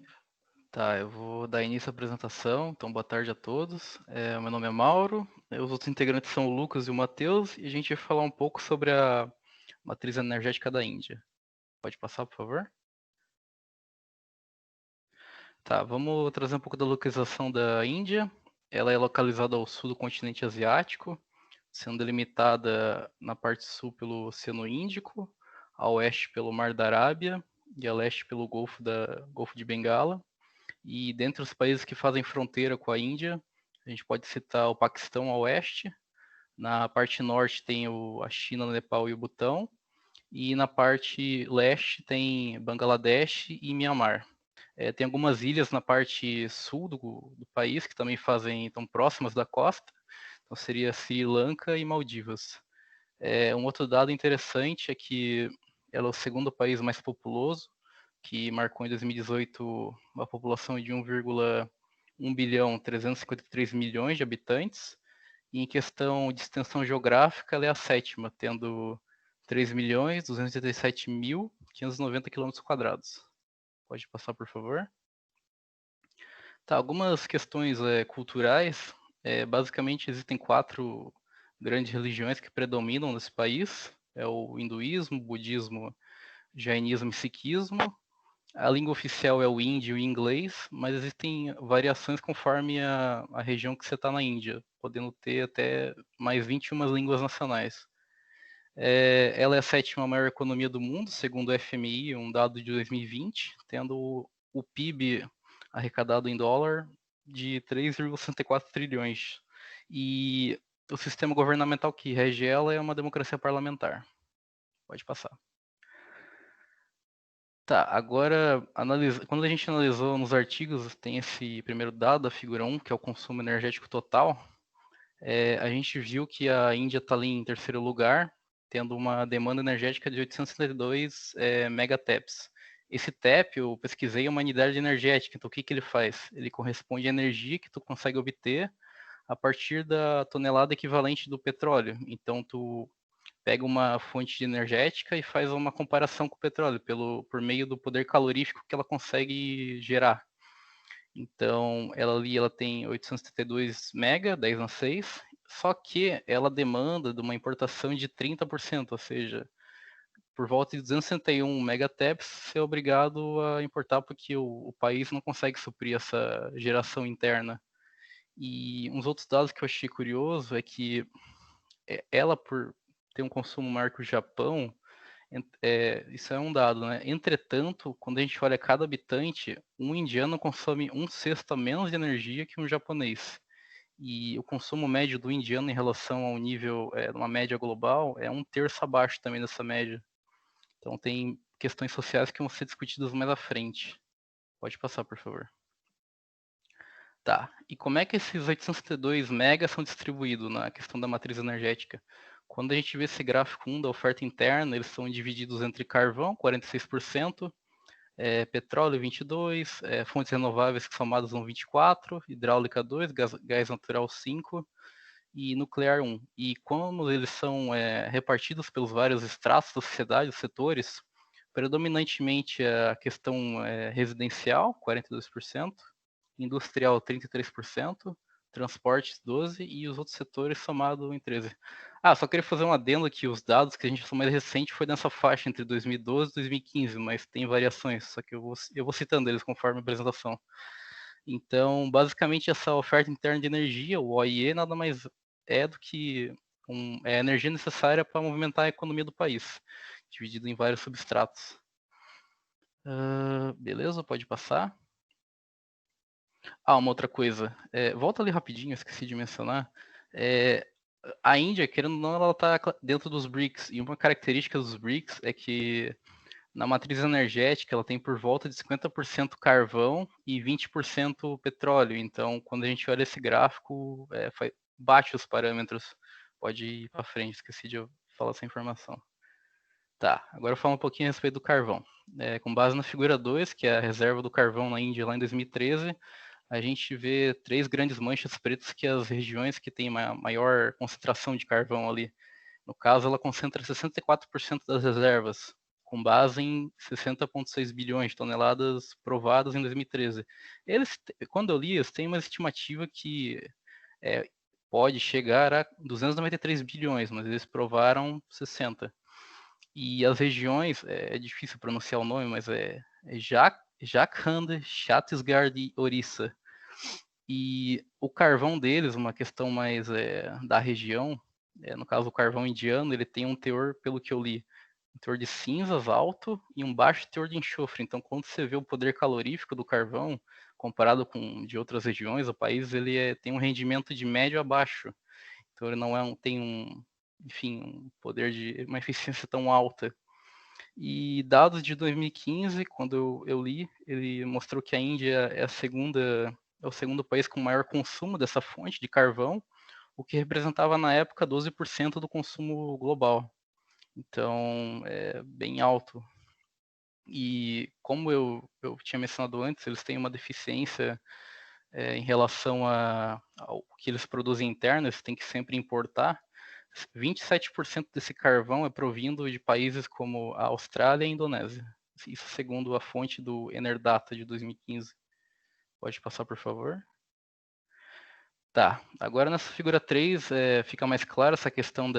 G: Tá, eu vou dar início à apresentação. Então, boa tarde a todos. Meu nome é Mauro. Os outros integrantes são o Lucas e o Matheus. E a gente vai falar um pouco sobre a matriz energética da Índia. Pode passar, por favor? Tá, vamos trazer um pouco da localização da Índia. Ela é localizada ao sul do continente asiático, sendo delimitada na parte sul pelo Oceano Índico, a oeste pelo Mar da Arábia e a leste pelo Golfo de Bengala. E dentre os países que fazem fronteira com a Índia, a gente pode citar o Paquistão ao oeste. Na parte norte tem a China, o Nepal e o Butão. E na parte leste tem Bangladesh e Myanmar. Tem algumas ilhas na parte sul do país que também estão próximas da costa. Então seria Sri Lanka e Maldivas. Um outro dado interessante é que ela é o segundo país mais populoso, que marcou em 2018 uma população de 1,1 bilhão 353 milhões de habitantes. E em questão de extensão geográfica, ela é a sétima, tendo 3.287.590 km². Pode passar, por favor? Tá, algumas questões culturais. Basicamente, existem 4 grandes religiões que predominam nesse país. É o hinduísmo, budismo, jainismo e sikhismo. A língua oficial é o hindi e o inglês, mas existem variações conforme a região que você está na Índia, podendo ter até mais 21 línguas nacionais. Ela é a 7ª maior economia do mundo, segundo o FMI, um dado de 2020, tendo o PIB arrecadado em dólar de 3,64 trilhões. E o sistema governamental que rege ela é uma democracia parlamentar. Pode passar. Tá, agora, quando a gente analisou nos artigos, tem esse primeiro dado, da figura 1, que é o consumo energético total. A gente viu que a Índia está ali em terceiro lugar, tendo uma demanda energética de 872 megaTeps. Esse TEP, eu pesquisei, é uma unidade energética, então o que ele faz? Ele corresponde à energia que tu consegue obter a partir da tonelada equivalente do petróleo. Então, tu pega uma fonte energética e faz uma comparação com o petróleo, por meio do poder calorífico que ela consegue gerar. Então, ela tem 872 mega, 10 na 6, só que ela demanda de uma importação de 30%, ou seja, por volta de 261 megaTeps, ser obrigado a importar porque o país não consegue suprir essa geração interna. E uns outros dados que eu achei curioso é que ela, por ter um consumo maior que o Japão, isso é um dado, né? Entretanto, quando a gente olha cada habitante, um indiano consome 1/6 a menos de energia que um japonês. E o consumo médio do indiano em relação ao nível, uma média global, é 1/3 abaixo também dessa média. Então tem questões sociais que vão ser discutidas mais à frente. Pode passar, por favor. Tá, e como é que esses 872 megas são distribuídos na questão da matriz energética? Quando a gente vê esse gráfico 1 da oferta interna, eles são divididos entre carvão, 46%, petróleo, 22%, fontes renováveis que somadas são 24%, hidráulica 2%, gás natural 5% e nuclear 1%. E como eles são repartidos pelos vários estratos da sociedade, os setores, predominantemente a questão residencial, 42%, industrial 33%, transportes 12% e os outros setores somado em 13%. Só queria fazer um adendo que os dados que a gente achou mais recente foi nessa faixa entre 2012 e 2015, mas tem variações, só que eu vou citando eles conforme a apresentação. Então, basicamente, essa oferta interna de energia, o OIE, nada mais é do que a energia necessária para movimentar a economia do país, dividido em vários substratos. Beleza, pode passar. Uma outra coisa. Volta ali rapidinho, esqueci de mencionar. A Índia, querendo ou não, ela está dentro dos BRICS. E uma característica dos BRICS é que na matriz energética ela tem por volta de 50% carvão e 20% petróleo. Então, quando a gente olha esse gráfico, bate os parâmetros. Pode ir para frente, esqueci de falar essa informação. Tá, agora eu falo um pouquinho a respeito do carvão. Com base na figura 2, que é a reserva do carvão na Índia lá em 2013, a gente vê 3 grandes manchas pretas, que é as regiões que têm maior concentração de carvão ali. No caso, ela concentra 64% das reservas, com base em 60,6 bilhões de toneladas provadas em 2013. Quando eu li, eles têm uma estimativa que pode chegar a 293 bilhões, mas eles provaram 60. E as regiões, é difícil pronunciar o nome, mas é Jharkhand, Chhattisgarh e Orissa. E o carvão deles, uma questão mais da região, no caso o carvão indiano, ele tem um teor, pelo que eu li, um teor de cinzas alto e um baixo teor de enxofre. Então, quando você vê o poder calorífico do carvão, comparado com de outras regiões, o país ele tem um rendimento de médio a baixo. Então, ele não tem um poder de uma eficiência tão alta. E dados de 2015, quando eu li, ele mostrou que a Índia é o segundo país com maior consumo dessa fonte de carvão, o que representava na época 12% do consumo global. Então, é bem alto. E como eu tinha mencionado antes, eles têm uma deficiência em relação ao que eles produzem interno, eles têm que sempre importar. 27% desse carvão é provindo de países como a Austrália e a Indonésia. Isso segundo a fonte do Enerdata de 2015. Pode passar, por favor. Tá, agora nessa figura 3 fica mais clara essa questão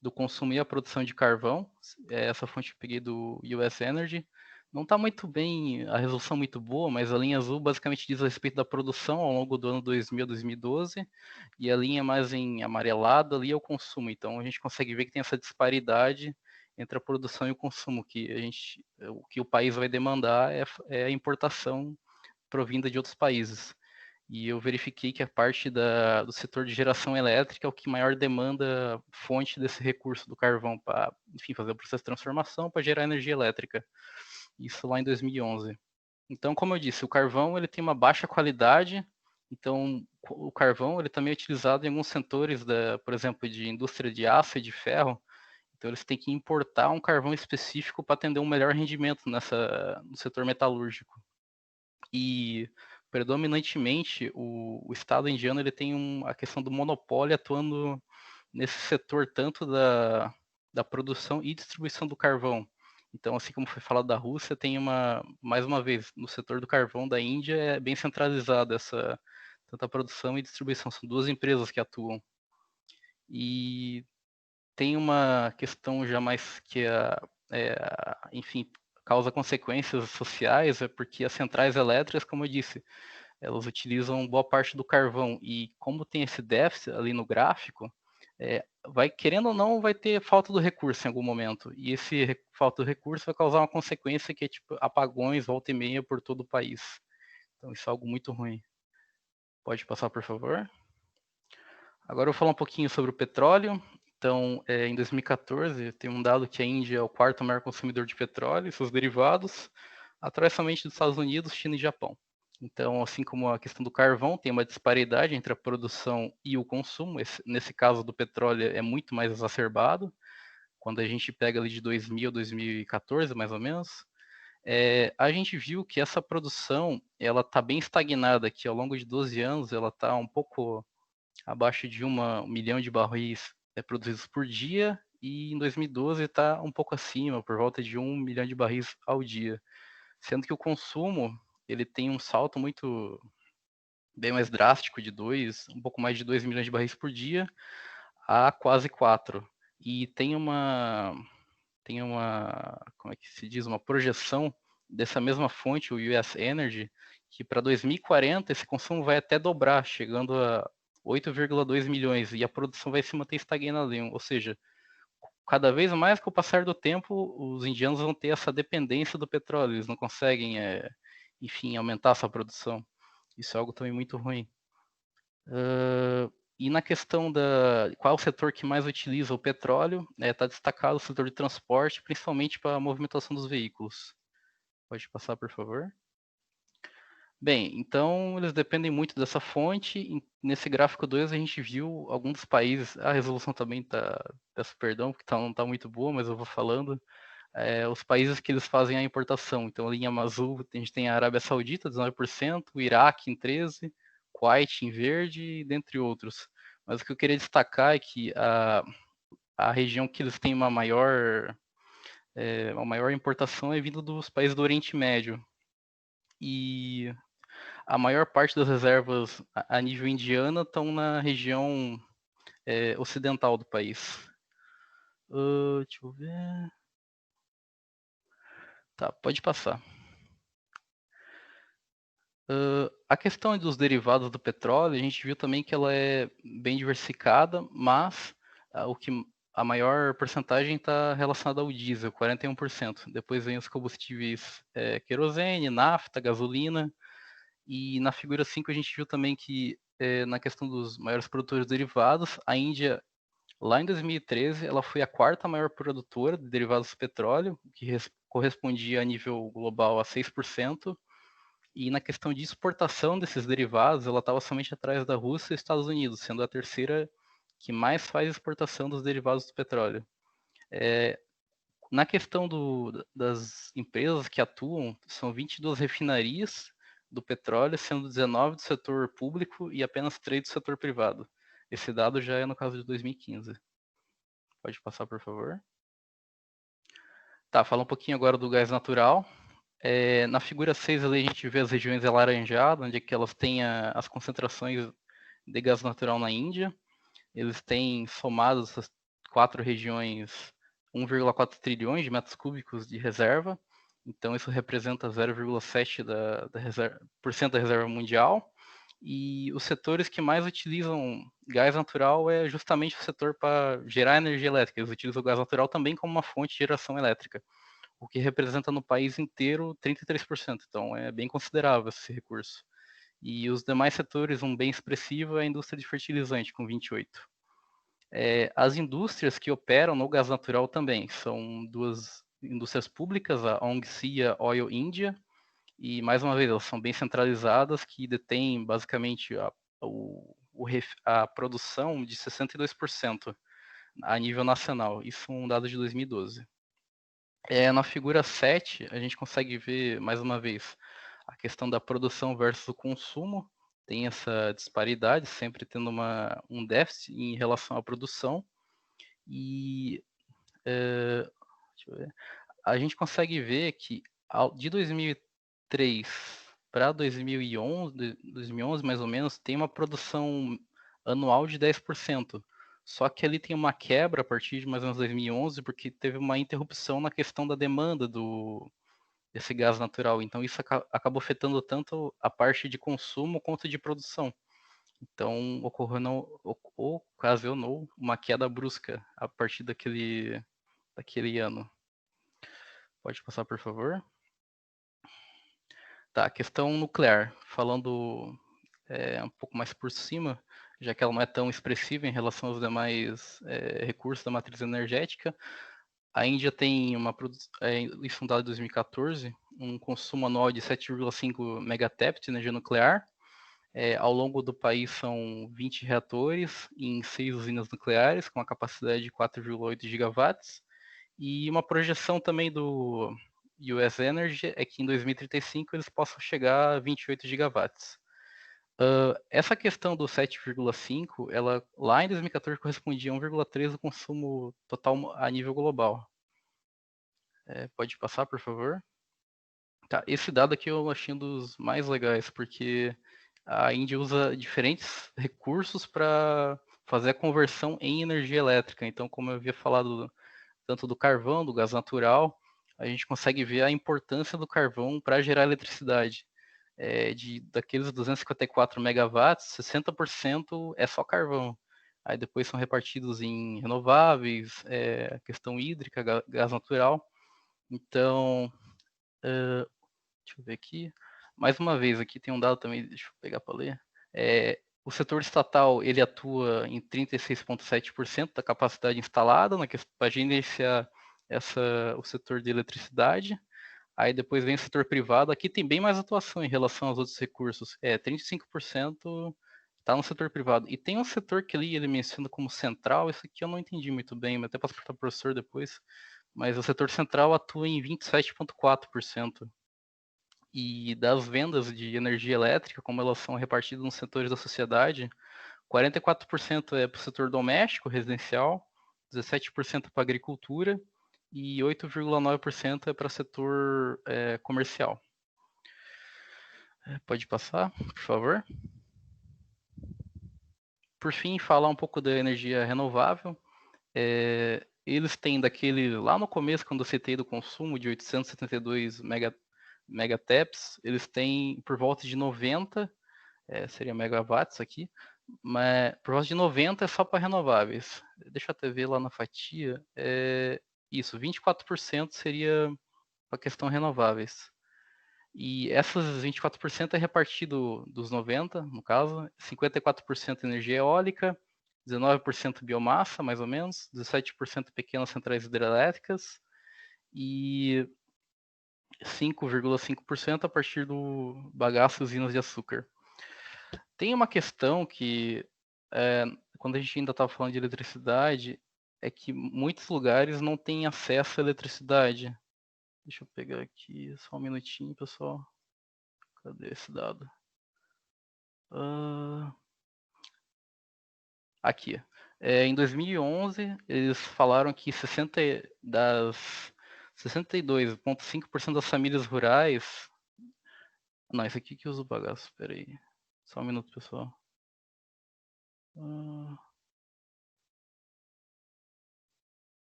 G: do consumo e a produção de carvão. Essa fonte eu peguei do US Energy. não está muito bem, a resolução muito boa, mas a linha azul basicamente diz a respeito da produção ao longo do ano 2000 a 2012, e a linha mais em amarelado ali é o consumo. Então a gente consegue ver que tem essa disparidade entre a produção e o consumo, o que o país vai demandar é a importação provinda de outros países. E eu verifiquei que a parte do setor de geração elétrica é o que maior demanda fonte desse recurso do carvão para, enfim, fazer o processo de transformação para gerar energia elétrica. Isso lá em 2011. Então, como eu disse, o carvão ele tem uma baixa qualidade. Então, o carvão ele também é utilizado em alguns setores, por exemplo, de indústria de aço e de ferro. Então, eles têm que importar um carvão específico para atender um melhor rendimento no setor metalúrgico. E, predominantemente, o Estado indiano ele tem a questão do monopólio atuando nesse setor tanto da produção e distribuição do carvão. Então, assim como foi falado da Rússia, mais uma vez, no setor do carvão da Índia é bem centralizada tanto a produção e distribuição. São duas empresas que atuam. E tem uma questão já mais que, enfim, causa consequências sociais, é porque as centrais elétricas, como eu disse, elas utilizam boa parte do carvão. E como tem esse déficit ali no gráfico, querendo ou não, vai ter falta do recurso em algum momento. E esse falta do recurso vai causar uma consequência que é tipo apagões volta e meia por todo o país. Então isso é algo muito ruim. Pode passar, por favor? Agora eu vou falar um pouquinho sobre o petróleo. Então, em 2014, tem um dado que a Índia é o quarto maior consumidor de petróleo e seus derivados, atrás somente dos Estados Unidos, China e Japão. Então, assim como a questão do carvão, tem uma disparidade entre a produção e o consumo. Nesse caso do petróleo é muito mais exacerbado. Quando a gente pega ali de 2000 a 2014, mais ou menos, a gente viu que essa produção ela está bem estagnada, que ao longo de 12 anos ela está um pouco abaixo de 1 milhão de barris produzidos por dia, e em 2012 está um pouco acima, por volta de 1 milhão de barris ao dia. Sendo que o consumo ele tem um salto bem mais drástico um pouco mais de 2 milhões de barris por dia a quase 4. E como é que se diz, uma projeção dessa mesma fonte, o US Energy, que para 2040 esse consumo vai até dobrar, chegando a 8,2 milhões, e a produção vai se manter estagnada, ou seja, cada vez mais com o passar do tempo, os indianos vão ter essa dependência do petróleo, eles não conseguem, enfim, aumentar essa produção. Isso é algo também muito ruim. E na questão qual é o setor que mais utiliza o petróleo, está destacado o setor de transporte, principalmente para a movimentação dos veículos. Pode passar, por favor. Bem, então eles dependem muito dessa fonte. Nesse gráfico 2 a gente viu alguns dos países, a resolução também peço perdão, porque não está muito boa, mas eu vou falando. Os países que eles fazem a importação. Então, a linha azul, a gente tem a Arábia Saudita, 19%, o Iraque em 13%, Kuwait em verde, dentre outros. Mas o que eu queria destacar é que a região que eles têm uma maior importação é vindo dos países do Oriente Médio. E a maior parte das reservas a nível indiana estão na região ocidental do país. Deixa eu ver. Tá, pode passar. A questão dos derivados do petróleo, a gente viu também que ela é bem diversificada, mas a maior porcentagem está relacionada ao diesel, 41%. Depois vem os combustíveis querosene, nafta, gasolina. E na figura 5 a gente viu também que na questão dos maiores produtores de derivados, a Índia, lá em 2013, ela foi a quarta maior produtora de derivados do petróleo, que correspondia a nível global a 6%. E na questão de exportação desses derivados, ela estava somente atrás da Rússia e Estados Unidos, sendo a terceira que mais faz exportação dos derivados do petróleo. Na questão das empresas que atuam, são 22 refinarias do petróleo, sendo 19 do setor público e apenas 3 do setor privado. Esse dado já é no caso de 2015. Pode passar, por favor. Tá, fala um pouquinho agora do gás natural. Na figura 6 ali a gente vê as regiões alaranjadas, onde é que elas têm as concentrações de gás natural na Índia. Eles têm somados essas 4 regiões 1,4 trilhões de metros cúbicos de reserva. Então, isso representa 0,7% da reserva mundial. E os setores que mais utilizam gás natural é justamente o setor para gerar energia elétrica. Eles utilizam o gás natural também como uma fonte de geração elétrica, o que representa no país inteiro 33%. Então, é bem considerável esse recurso. E os demais setores, um bem expressivo, é a indústria de fertilizante, com 28%. As indústrias que operam no gás natural também são duas indústrias públicas, a Ongsia Oil India, e mais uma vez elas são bem centralizadas, que detêm basicamente a produção de 62% a nível nacional. Isso é um dado de 2012. Na figura 7, a gente consegue ver, mais uma vez, a questão da produção versus o consumo. Tem essa disparidade, sempre tendo um déficit em relação à produção. E deixa eu ver, a gente consegue ver que de 2003 para 2011 mais ou menos, tem uma produção anual de 10%. Só que ali tem uma quebra a partir de mais ou menos 2011, porque teve uma interrupção na questão da demanda desse gás natural. Então isso acabou afetando tanto a parte de consumo quanto de produção. Então ocasionou uma queda brusca a partir daquele ano. Pode passar, por favor. Tá, questão nuclear. Falando um pouco mais por cima, já que ela não é tão expressiva em relação aos demais recursos da matriz energética, a Índia tem isso fundado em 2014, um consumo anual de 7,5 megaTEP de energia nuclear. Ao longo do país são 20 reatores em 6 usinas nucleares, com a capacidade de 4,8 gigawatts. E uma projeção também do US Energy é que em 2035 eles possam chegar a 28 gigawatts. Essa questão do 7,5, ela lá em 2014 correspondia a 1,3 do consumo total a nível global. Pode passar, por favor? Tá, esse dado aqui eu achei um dos mais legais, porque a Índia usa diferentes recursos para fazer a conversão em energia elétrica. Então, como eu havia falado, tanto do carvão, do gás natural, a gente consegue ver a importância do carvão para gerar eletricidade. Daqueles 254 megawatts, 60% é só carvão. Aí depois são repartidos em renováveis, questão hídrica, gás natural. Então, deixa eu ver aqui. Mais uma vez, aqui tem um dado também, deixa eu pegar para ler. O setor estatal, ele atua em 36,7% da capacidade instalada para gerenciar o setor de eletricidade. Aí depois vem o setor privado. Aqui tem bem mais atuação em relação aos outros recursos. 35% está no setor privado. E tem um setor que ele menciona como central. Isso aqui eu não entendi muito bem, mas até posso perguntar para o professor depois. Mas o setor central atua em 27,4%. E das vendas de energia elétrica, como elas são repartidas nos setores da sociedade, 44% é para o setor doméstico, residencial, 17% para a agricultura e 8,9% é para o setor comercial. Pode passar, por favor. Por fim, falar um pouco da energia renovável. Eles têm lá no começo, quando eu citei do consumo de 872 megaTEPs, eles têm por volta de 90, seria megawatts aqui, mas por volta de 90 é só para renováveis. Deixa eu até ver lá na fatia. Isso, 24% seria para questão renováveis. E essas 24% é repartido dos 90, no caso, 54% energia eólica, 19% biomassa, mais ou menos, 17% pequenas centrais hidrelétricas e 5,5% a partir do bagaço e usinas de açúcar. Tem uma questão que, quando a gente ainda estava falando de eletricidade, é que muitos lugares não têm acesso à eletricidade. Deixa eu pegar aqui só um minutinho, pessoal. Cadê esse dado? Aqui. Em 2011, eles falaram que 62,5% das famílias rurais... Não, esse aqui que usa o bagaço. Espera aí. Só um minuto, pessoal.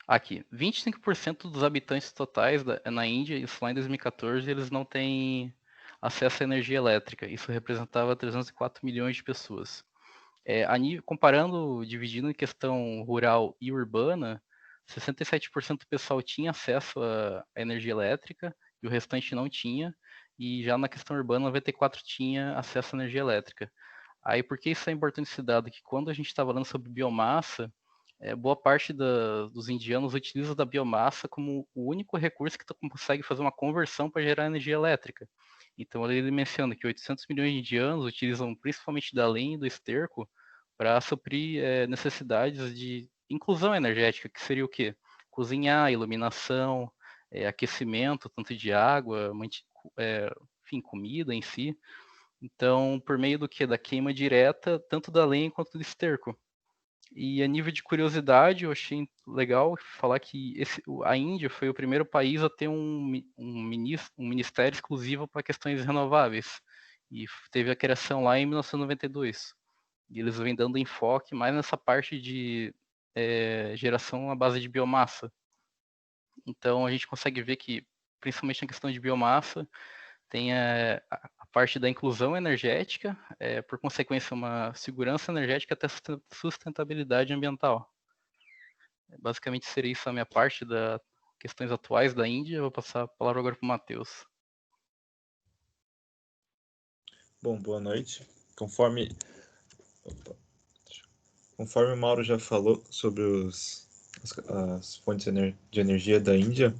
G: Aqui, 25% dos habitantes totais na Índia, isso lá em 2014, eles não têm acesso à energia elétrica. Isso representava 304 milhões de pessoas. Comparando, dividindo em questão rural e urbana, 67% do pessoal tinha acesso à energia elétrica e o restante não tinha. E já na questão urbana, 94% tinha acesso à energia elétrica. Aí, por que isso é importante esse dado? Que quando a gente está falando sobre biomassa, boa parte dos indianos utiliza da biomassa como o único recurso que consegue fazer uma conversão para gerar energia elétrica. Então, ele menciona que 800 milhões de indianos utilizam principalmente da lenha e do esterco para suprir necessidades de inclusão energética, que seria o quê? Cozinhar, iluminação, aquecimento, tanto de água, enfim, comida em si. Então, por meio do que? Da queima direta, tanto da lenha quanto do esterco. E a nível de curiosidade, eu achei legal falar que a Índia foi o primeiro país a ter um ministério exclusivo para questões renováveis. E teve a criação lá em 1992. E eles vêm dando enfoque mais nessa parte de geração à base de biomassa. Então a gente consegue ver que, principalmente na questão de biomassa, tem a parte da inclusão energética, por consequência, uma segurança energética até sustentabilidade ambiental. Basicamente seria isso a minha parte das questões atuais da Índia. Eu vou passar a palavra agora para o Matheus.
F: Bom, boa noite. Conforme o Mauro já falou sobre as fontes de energia da Índia,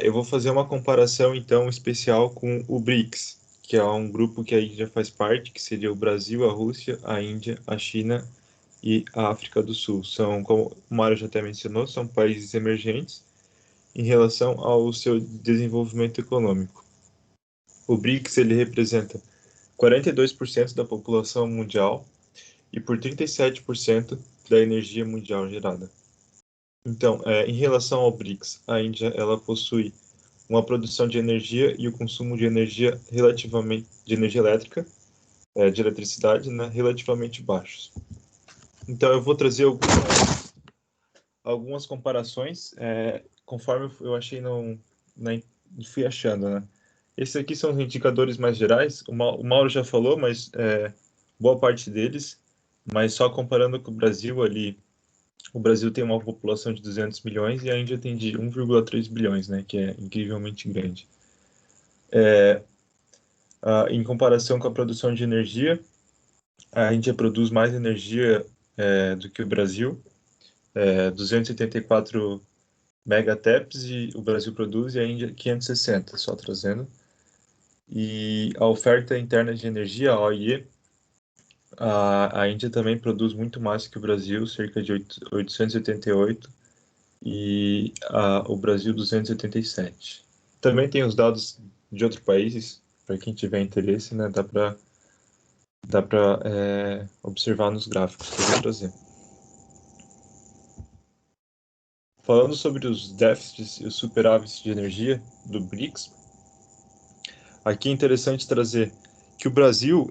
F: eu vou fazer uma comparação, então, especial com o BRICS, que é um grupo que a Índia faz parte, que seria o Brasil, a Rússia, a Índia, a China e a África do Sul. São, como o Mário já até mencionou, são países emergentes em relação ao seu desenvolvimento econômico. O BRICS, ele representa 42% da população mundial e por 37% da energia mundial gerada. Então, em relação ao BRICS, a Índia ela possui uma produção de energia e o consumo de energia de energia elétrica, de eletricidade, né, relativamente baixos. Então, eu vou trazer algumas comparações, conforme eu achei fui achando, né? Esses aqui são os indicadores mais gerais. O Mauro já falou, mas boa parte deles. Mas só comparando com o Brasil ali, o Brasil tem uma população de 200 milhões e a Índia tem de 1,3 bilhões, né? Que é incrivelmente grande. Em comparação com a produção de energia, a Índia produz mais energia do que o Brasil, 284 megateps, e o Brasil produz e a Índia 560, só trazendo. E a oferta interna de energia, a OIE, a Índia também produz muito mais que o Brasil, cerca de 888, e o Brasil 287. Também tem os dados de outros países, para quem tiver interesse, né, dá para observar nos gráficos que eu vou trazer. Falando sobre os déficits e os superávites de energia do BRICS, aqui é interessante trazer que o Brasil,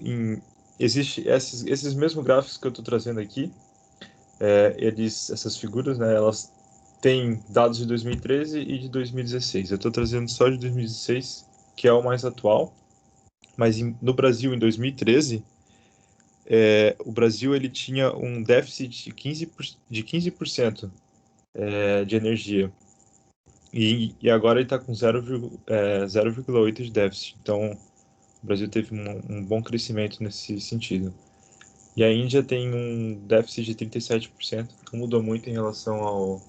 F: existe esses mesmos gráficos que eu estou trazendo aqui, essas figuras, né, elas têm dados de 2013 e de 2016. Eu estou trazendo só de 2016, que é o mais atual, mas no Brasil, em 2013, o Brasil ele tinha um déficit de 15% de energia. E agora ele está com 0,8 de déficit. Então, o Brasil teve um bom crescimento nesse sentido. E a Índia tem um déficit de 37%, não mudou muito em relação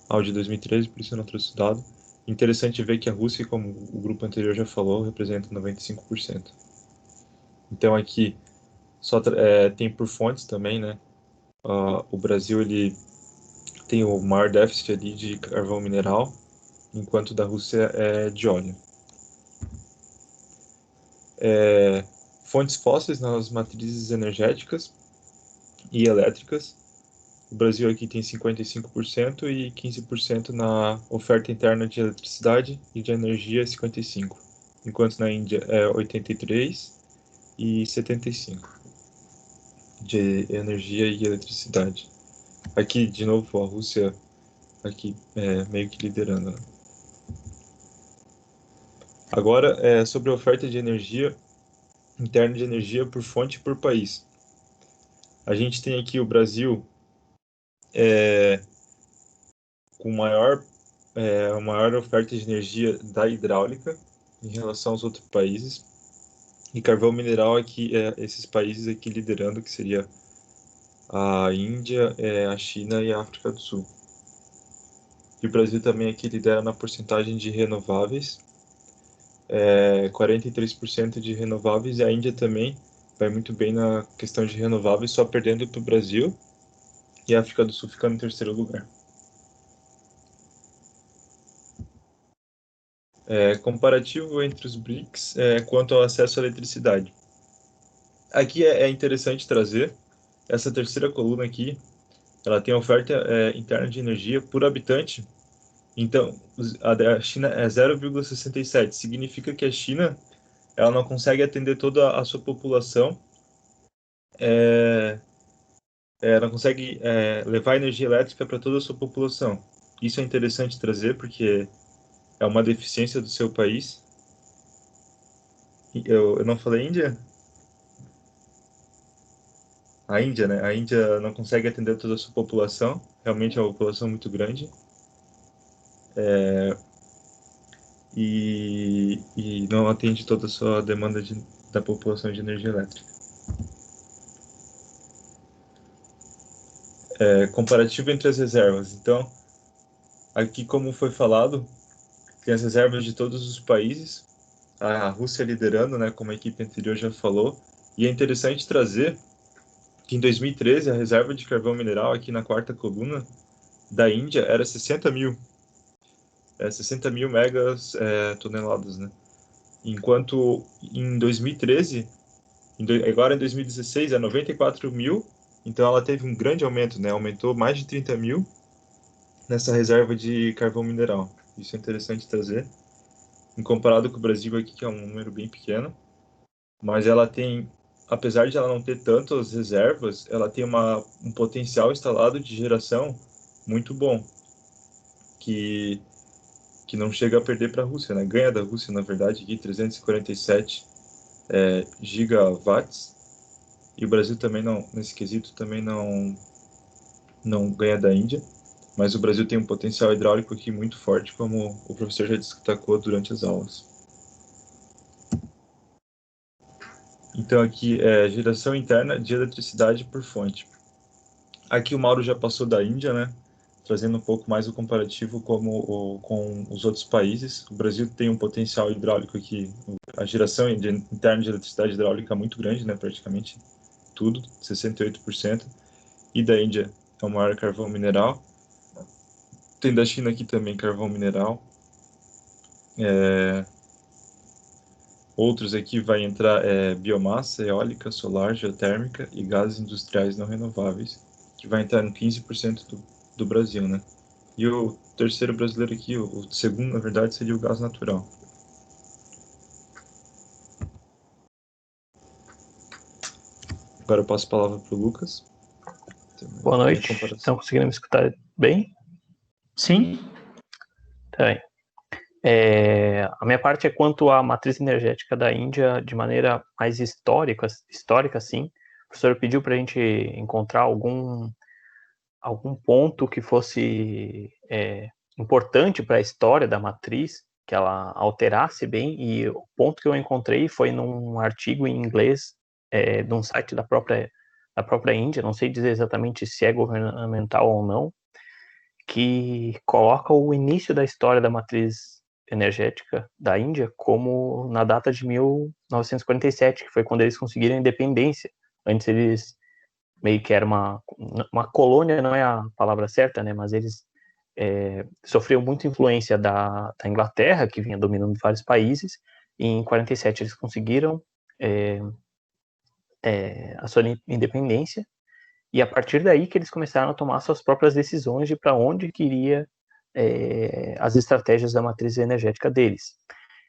F: ao de 2013, por isso eu não trouxe o dado. Interessante ver que a Rússia, como o grupo anterior já falou, representa 95%. Então aqui tem por fontes também, né? O Brasil ele tem o maior déficit ali de carvão mineral, enquanto da Rússia é de óleo. Fontes fósseis nas matrizes energéticas e elétricas. O Brasil aqui tem 55% e 15% na oferta interna de eletricidade e de energia 55%, enquanto na Índia é 83% e 75% de energia e eletricidade. Aqui, de novo, a Rússia aqui meio que liderando, né? Agora, sobre a oferta de energia, interna de energia por fonte e por país. A gente tem aqui o Brasil com a maior oferta de energia da hidráulica em relação aos outros países. E carvão mineral aqui, esses países aqui liderando, que seria a Índia, a China e a África do Sul. E o Brasil também aqui lidera na porcentagem de renováveis, 43% de renováveis, e a Índia também vai muito bem na questão de renováveis, só perdendo para o Brasil, e a África do Sul ficando em terceiro lugar. Comparativo entre os BRICS quanto ao acesso à eletricidade. Aqui é interessante trazer essa terceira coluna aqui, ela tem a oferta interna de energia por habitante. Então, a da China é 0,67. Significa que a China ela não consegue atender toda a sua população, não consegue levar energia elétrica para toda a sua população. Isso é interessante trazer porque é uma deficiência do seu país. Eu não falei Índia? A Índia, né? A Índia não consegue atender toda a sua população. Realmente é uma população muito grande. E não atende toda a sua demanda da população de energia elétrica. Comparativo entre as reservas. Então, aqui, como foi falado, tem as reservas de todos os países, a Rússia liderando, né, como a equipe anterior já falou, e é interessante trazer que em 2013 a reserva de carvão mineral, aqui na quarta coluna, da Índia era 60 mil. 60 mil megas toneladas, né? Enquanto em 2013, agora em 2016 é 94 mil, então ela teve um grande aumento, né? Aumentou mais de 30 mil nessa reserva de carvão mineral. Isso é interessante trazer, em comparado com o Brasil aqui, que é um número bem pequeno, mas ela tem, apesar de ela não ter tantas reservas, ela tem um potencial instalado de geração muito bom, que não chega a perder para a Rússia, né? Ganha da Rússia, na verdade, aqui 347 gigawatts, e o Brasil também não, nesse quesito, também não ganha da Índia, mas o Brasil tem um potencial hidráulico aqui muito forte, como o professor já destacou durante as aulas. Então aqui geração interna de eletricidade por fonte. Aqui o Mauro já passou da Índia, né? Trazendo um pouco mais o comparativo com os outros países. O Brasil tem um potencial hidráulico aqui, a geração interna de eletricidade hidráulica é muito grande, né? Praticamente tudo, 68%. E da Índia é o maior carvão mineral. Tem da China aqui também carvão mineral. Outros aqui vai entrar biomassa, eólica, solar, geotérmica e gases industriais não renováveis, que vai entrar no 15% do Brasil, né? E o terceiro brasileiro aqui, o segundo, na verdade, seria o gás natural. Agora eu passo a palavra para o Lucas.
D: Boa noite. Estão conseguindo me escutar bem?
A: Sim.
D: Tá bem. A minha parte é quanto à matriz energética da Índia de maneira mais histórica, sim. O professor pediu para a gente encontrar algum ponto que fosse importante para a história da matriz, que ela alterasse bem, e o ponto que eu encontrei foi num artigo em inglês de um site da própria Índia, não sei dizer exatamente se é governamental ou não, que coloca o início da história da matriz energética da Índia como na data de 1947, que foi quando eles conseguiram a independência. Antes eles meio que era uma colônia, não é a palavra certa, né? Mas eles sofriam muita influência da Inglaterra, que vinha dominando vários países, e em 47 eles conseguiram a sua independência, e a partir daí que eles começaram a tomar suas próprias decisões de para onde queria as estratégias da matriz energética deles.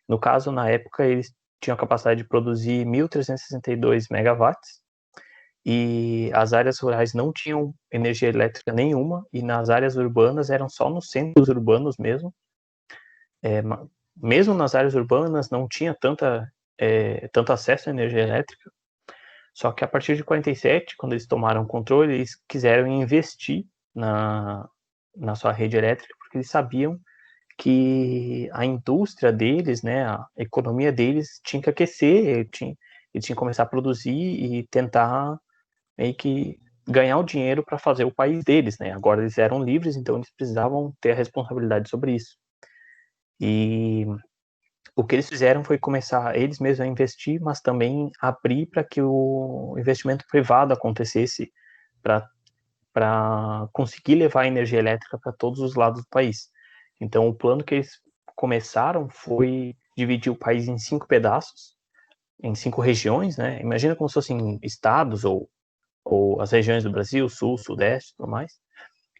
D: No caso, na época, eles tinham a capacidade de produzir 1.362 megawatts, e as áreas rurais não tinham energia elétrica nenhuma, e nas áreas urbanas eram só nos centros urbanos mesmo. Mesmo nas áreas urbanas não tinha tanto acesso à energia elétrica, só que a partir de 47, quando eles tomaram o controle, eles quiseram investir na sua rede elétrica, porque eles sabiam que a indústria deles, né, a economia deles tinha que aquecer, eles tinham que começar a produzir e tentar meio que ganhar o dinheiro para fazer o país deles, né? Agora eles eram livres, então eles precisavam ter a responsabilidade sobre isso. E o que eles fizeram foi começar eles mesmos a investir, mas também abrir para que o investimento privado acontecesse para conseguir levar a energia elétrica para todos os lados do país. Então, o plano que eles começaram foi dividir o país em 5 pedaços, em 5 regiões, né? Imagina como se fossem estados ou as regiões do Brasil, sul, sudeste e tudo mais.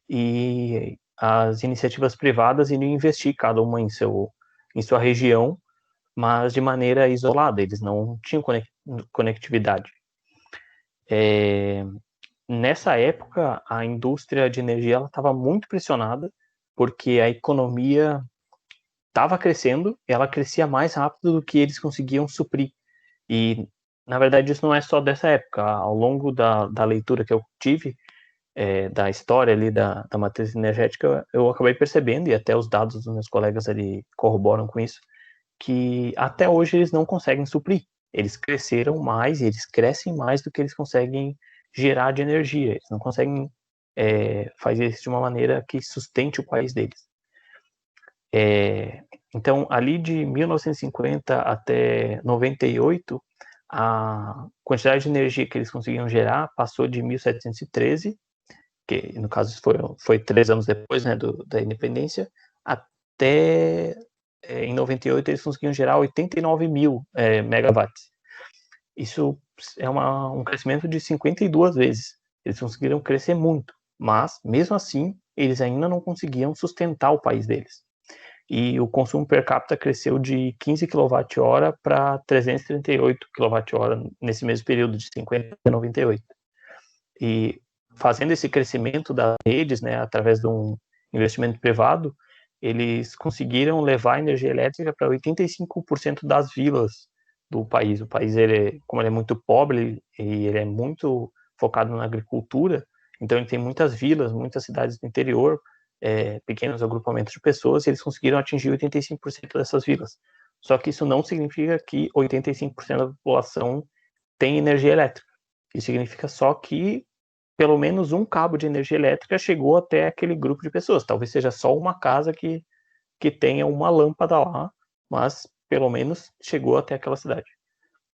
D: E as iniciativas privadas iriam investir cada uma em sua região, mas de maneira isolada, eles não tinham conectividade. Nessa época, a indústria de energia estava muito pressionada, porque a economia estava crescendo, e ela crescia mais rápido do que eles conseguiam suprir. E, na verdade, isso não é só dessa época. Ao longo da leitura que eu tive, da história ali da matriz energética, eu acabei percebendo, e até os dados dos meus colegas ali corroboram com isso, que até hoje eles não conseguem suprir. Eles cresceram mais, eles crescem mais do que eles conseguem gerar de energia. Eles não conseguem fazer isso de uma maneira que sustente o país deles. Então, ali de 1950 até 98, a quantidade de energia que eles conseguiam gerar passou de 1.713, que no caso foi 3 anos depois, né, da independência, até em 98 eles conseguiam gerar 89 mil megawatts. Isso é um crescimento de 52 vezes. Eles conseguiram crescer muito, mas mesmo assim eles ainda não conseguiam sustentar o país deles. E o consumo per capita cresceu de 15 kWh para 338 kWh nesse mesmo período de 50 a 98. E fazendo esse crescimento das redes, né, através de um investimento privado, eles conseguiram levar a energia elétrica para 85% das vilas do país. O país, como ele é muito pobre e ele é muito focado na agricultura, então ele tem muitas vilas, muitas cidades do interior, pequenos agrupamentos de pessoas, e eles conseguiram atingir 85% dessas vilas. Só que isso não significa que 85% da população tem energia elétrica. Isso significa só que pelo menos um cabo de energia elétrica chegou até aquele grupo de pessoas. Talvez seja só uma casa que tenha uma lâmpada lá, mas pelo menos chegou até aquela cidade.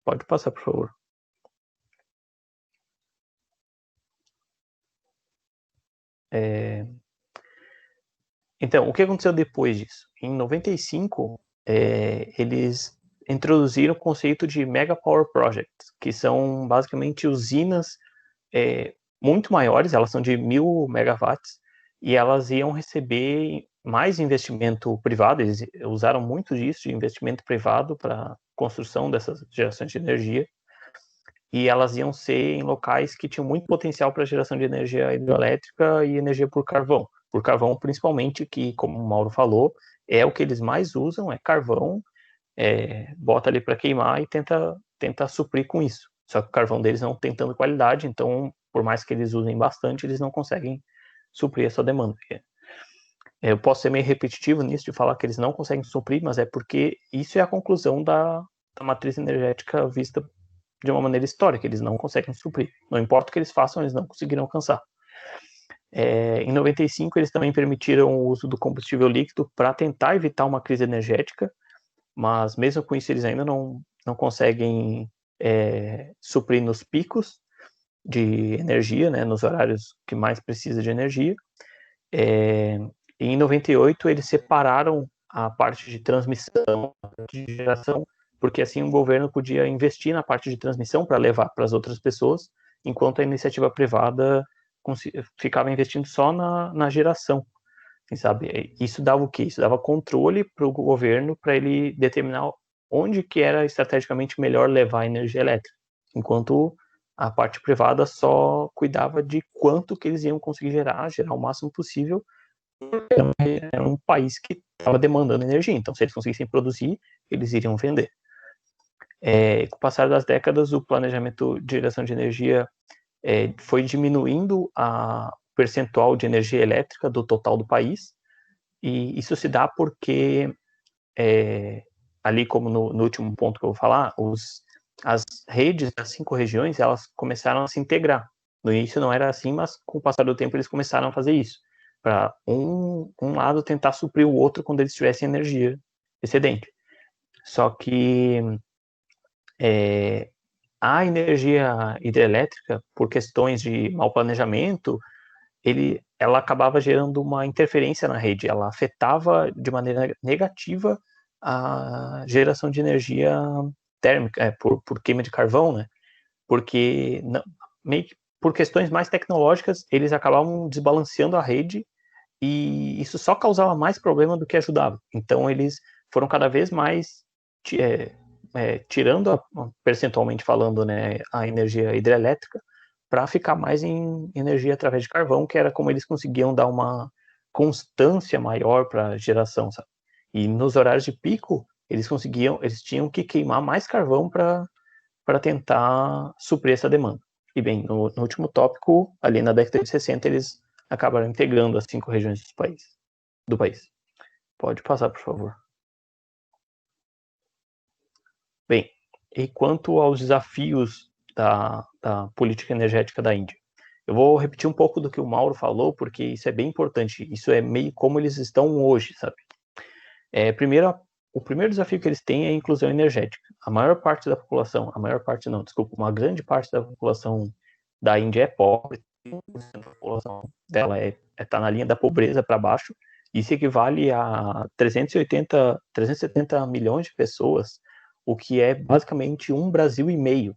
D: Pode passar, por favor. Então, o que aconteceu depois disso? Em 95, eles introduziram o conceito de Mega Power Projects, que são basicamente usinas muito maiores, elas são de 1.000 megawatts, e elas iam receber mais investimento privado. Eles usaram muito disso, de investimento privado, para construção dessas gerações de energia, e elas iam ser em locais que tinham muito potencial para geração de energia hidroelétrica e energia por carvão principalmente, que, como o Mauro falou, é o que eles mais usam, é carvão, bota ali para queimar e tenta suprir com isso. Só que o carvão deles não tem tanta qualidade, então, por mais que eles usem bastante, eles não conseguem suprir essa demanda. Eu posso ser meio repetitivo nisso, de falar que eles não conseguem suprir, mas é porque isso é a conclusão da matriz energética vista de uma maneira histórica. Eles não conseguem suprir. Não importa o que eles façam, eles não conseguiram alcançar. Em 95, eles também permitiram o uso do combustível líquido para tentar evitar uma crise energética, mas mesmo com isso eles ainda não conseguem suprir nos picos de energia, né, nos horários que mais precisa de energia. Em 98, eles separaram a parte de transmissão, de geração, porque assim o governo podia investir na parte de transmissão para levar para as outras pessoas, enquanto a iniciativa privada ficava investindo só na geração. Sabe? Isso dava o quê? Isso dava controle para o governo, para ele determinar onde que era estrategicamente melhor levar a energia elétrica, enquanto a parte privada só cuidava de quanto que eles iam conseguir gerar o máximo possível. Era um país que estava demandando energia, então se eles conseguissem produzir, eles iriam vender. Com o passar das décadas, o planejamento de geração de energia foi diminuindo o percentual de energia elétrica do total do país, e isso se dá porque, ali como no último ponto que eu vou falar, as redes das 5 regiões, elas começaram a se integrar. No início não era assim, mas com o passar do tempo eles começaram a fazer isso, para um lado tentar suprir o outro quando eles tivessem energia excedente. Só que a energia hidrelétrica, por questões de mau planejamento, ela acabava gerando uma interferência na rede, ela afetava de maneira negativa a geração de energia térmica, por queima de carvão, né? Porque meio que por questões mais tecnológicas, eles acabavam desbalanceando a rede e isso só causava mais problema do que ajudava. Então, eles foram cada vez mais tirando, percentualmente falando, né, a energia hidrelétrica para ficar mais em energia através de carvão, que era como eles conseguiam dar uma constância maior para a geração, sabe? E nos horários de pico, eles tinham que queimar mais carvão para tentar suprir essa demanda. E bem, no último tópico, ali na década de 60, eles acabaram integrando as 5 regiões do país. Pode passar, por favor. Bem, e quanto aos desafios da política energética da Índia? Eu vou repetir um pouco do que o Mauro falou, porque isso é bem importante. Isso é meio como eles estão hoje, sabe? O primeiro desafio que eles têm é a inclusão energética. Uma grande parte da população da Índia é pobre, a população dela está na linha da pobreza para baixo. Isso equivale a 370 milhões de pessoas, o que é basicamente um Brasil e meio.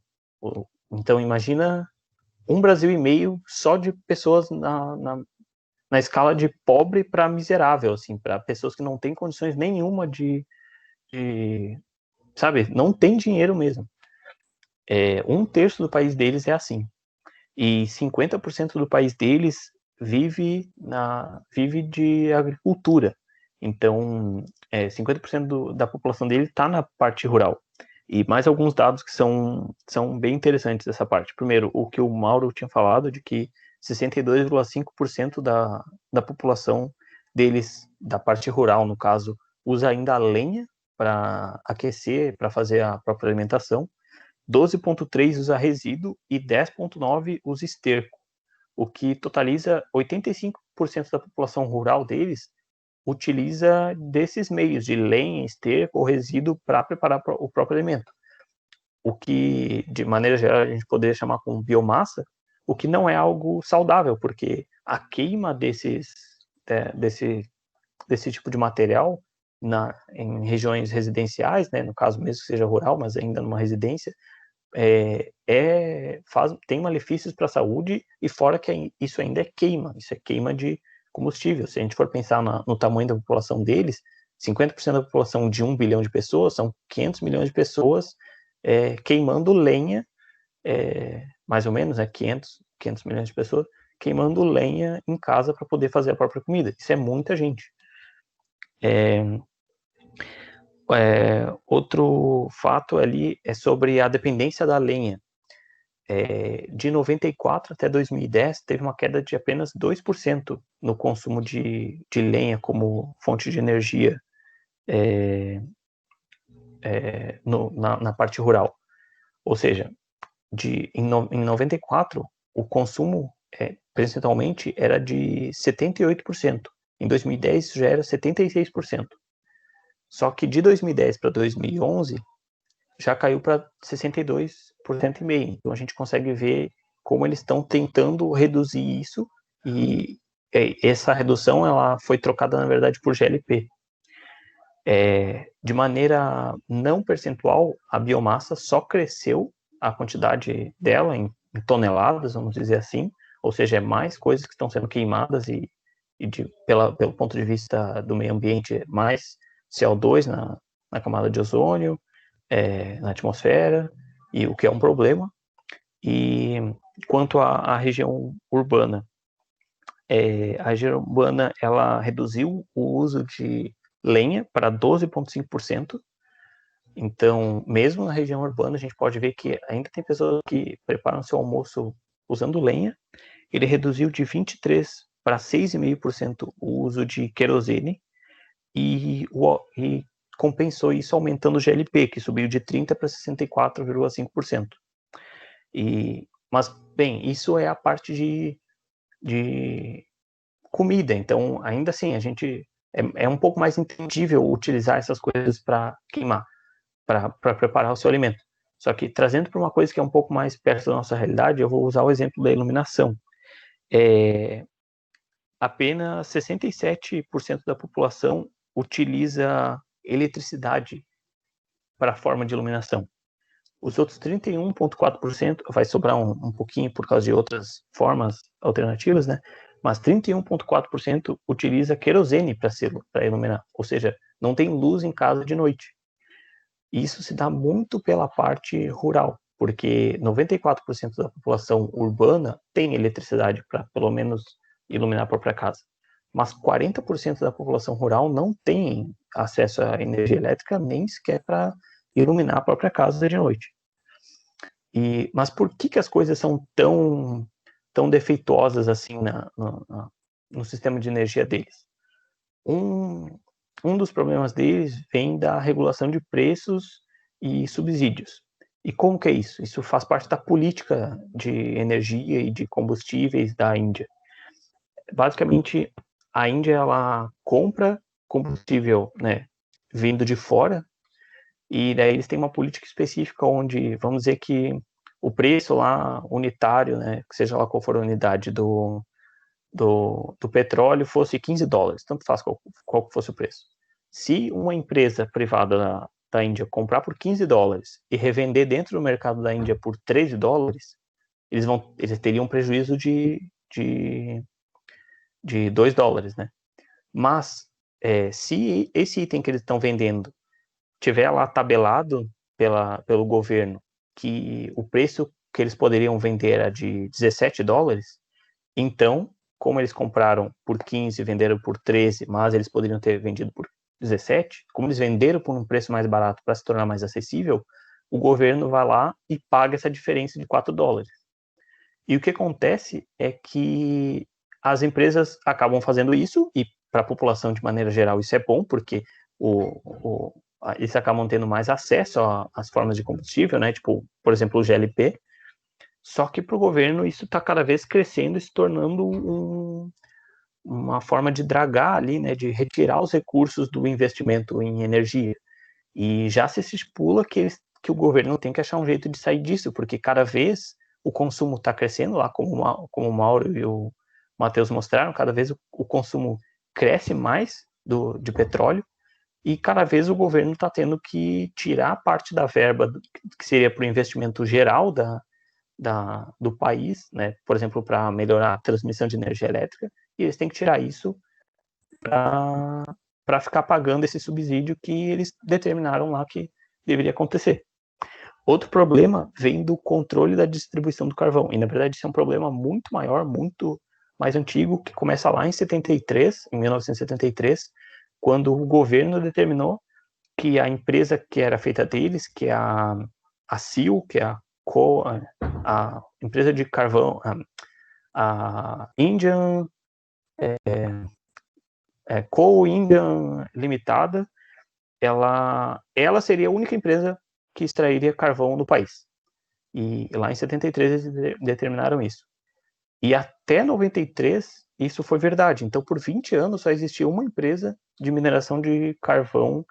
D: Então, imagina um Brasil e meio só de pessoas na escala de pobre para miserável, assim, para pessoas que não têm condições nenhuma sabe, não tem dinheiro mesmo. 1/3 do país deles é assim. E 50% do país deles vive de agricultura. Então, 50% da população dele está na parte rural. E mais alguns dados que são bem interessantes dessa parte. Primeiro, o que o Mauro tinha falado, de que 62,5% da população deles, da parte rural, no caso, usa ainda a lenha para aquecer, para fazer a própria alimentação. 12,3% usa resíduo e 10,9% usa esterco, o que totaliza 85% da população rural deles utiliza desses meios de lenha, esterco ou resíduo para preparar o próprio alimento. O que, de maneira geral, a gente poderia chamar como biomassa, o que não é algo saudável, porque a queima desse tipo de material em regiões residenciais, né, no caso mesmo que seja rural, mas ainda numa residência, tem malefícios para a saúde, e fora que isso ainda é queima, isso é queima de combustível. Se a gente for pensar no tamanho da população deles, 50% da população de 1 bilhão de pessoas, são 500 milhões de pessoas queimando lenha, mais ou menos, 500 milhões de pessoas queimando lenha em casa para poder fazer a própria comida. Isso é muita gente. Outro fato ali é sobre a dependência da lenha. De 94 até 2010, teve uma queda de apenas 2% no consumo de lenha como fonte de energia na parte rural. Ou seja, em 94, o consumo percentualmente era de 78%. Em 2010, isso já era 76%. Só que de 2010 para 2011, já caiu para 62,5%. Então, a gente consegue ver como eles estão tentando reduzir isso, e essa redução ela foi trocada, na verdade, por GLP. De maneira não percentual, a biomassa só cresceu a quantidade dela em toneladas, vamos dizer assim, ou seja, é mais coisas que estão sendo queimadas e pelo ponto de vista do meio ambiente, mais CO2 na camada de ozônio, na atmosfera, e o que é um problema. E quanto à região urbana, a região urbana ela reduziu o uso de lenha para 12,5%. Então, mesmo na região urbana, a gente pode ver que ainda tem pessoas que preparam seu almoço usando lenha. Ele reduziu de 23% para 6,5% o uso de querosene e compensou isso aumentando o GLP, que subiu de 30% para 64,5%. Mas, bem, isso é a parte de comida, então, ainda assim, a gente é um pouco mais entendível utilizar essas coisas para queimar, para preparar o seu alimento. Só que, trazendo para uma coisa que é um pouco mais perto da nossa realidade, eu vou usar o exemplo da iluminação. Apenas 67% da população utiliza eletricidade para a forma de iluminação. Os outros 31,4%, vai sobrar um pouquinho por causa de outras formas alternativas, né? Mas 31,4% utiliza querosene para iluminar, ou seja, não tem luz em casa de noite. Isso se dá muito pela parte rural, porque 94% da população urbana tem eletricidade para, pelo menos, iluminar a própria casa. Mas 40% da população rural não tem acesso à energia elétrica nem sequer para iluminar a própria casa de noite. Mas por que as coisas são tão defeituosas assim no sistema de energia deles? Um dos problemas deles vem da regulação de preços e subsídios. E como que é isso? Isso faz parte da política de energia e de combustíveis da Índia. Basicamente, a Índia ela compra combustível, né, vindo de fora, e daí eles têm uma política específica onde, vamos dizer que o preço lá unitário, né, que seja lá qual for a unidade do petróleo fosse $15, tanto faz qual fosse o preço. Se uma empresa privada da Índia comprar por $15 e revender dentro do mercado da Índia por $13, eles teriam um prejuízo de $2, né? Mas se esse item que eles estão vendendo tiver lá tabelado pelo governo que o preço que eles poderiam vender era de $17, então, como eles compraram por 15 e venderam por 13, mas eles poderiam ter vendido por 17, como eles venderam por um preço mais barato para se tornar mais acessível, o governo vai lá e paga essa diferença de $4. E o que acontece é que as empresas acabam fazendo isso, e para a população de maneira geral isso é bom, porque eles acabam tendo mais acesso às formas de combustível, né? Tipo, por exemplo, o GLP. Só que para o governo isso está cada vez crescendo e se tornando uma forma de dragar ali, né? De retirar os recursos do investimento em energia. E já se estipula que o governo tem que achar um jeito de sair disso, porque cada vez o consumo está crescendo lá, como o Mauro e o Matheus mostraram, cada vez o consumo cresce mais de petróleo, e cada vez o governo está tendo que tirar parte da verba que seria para o investimento geral do país, né? Por exemplo, para melhorar a transmissão de energia elétrica, e eles têm que tirar isso para ficar pagando esse subsídio que eles determinaram lá que deveria acontecer. Outro problema vem do controle da distribuição do carvão, e na verdade isso é um problema muito maior, muito mais antigo, que começa lá em 1973, quando o governo determinou que a empresa que era feita deles, que é a CIL, que é a empresa de carvão, a Indian Coal Indian Limitada, ela seria a única empresa que extrairia carvão no país. E lá em 73 eles determinaram isso. E até 93 isso foi verdade. Então, por 20 anos só existia uma empresa de mineração de carvão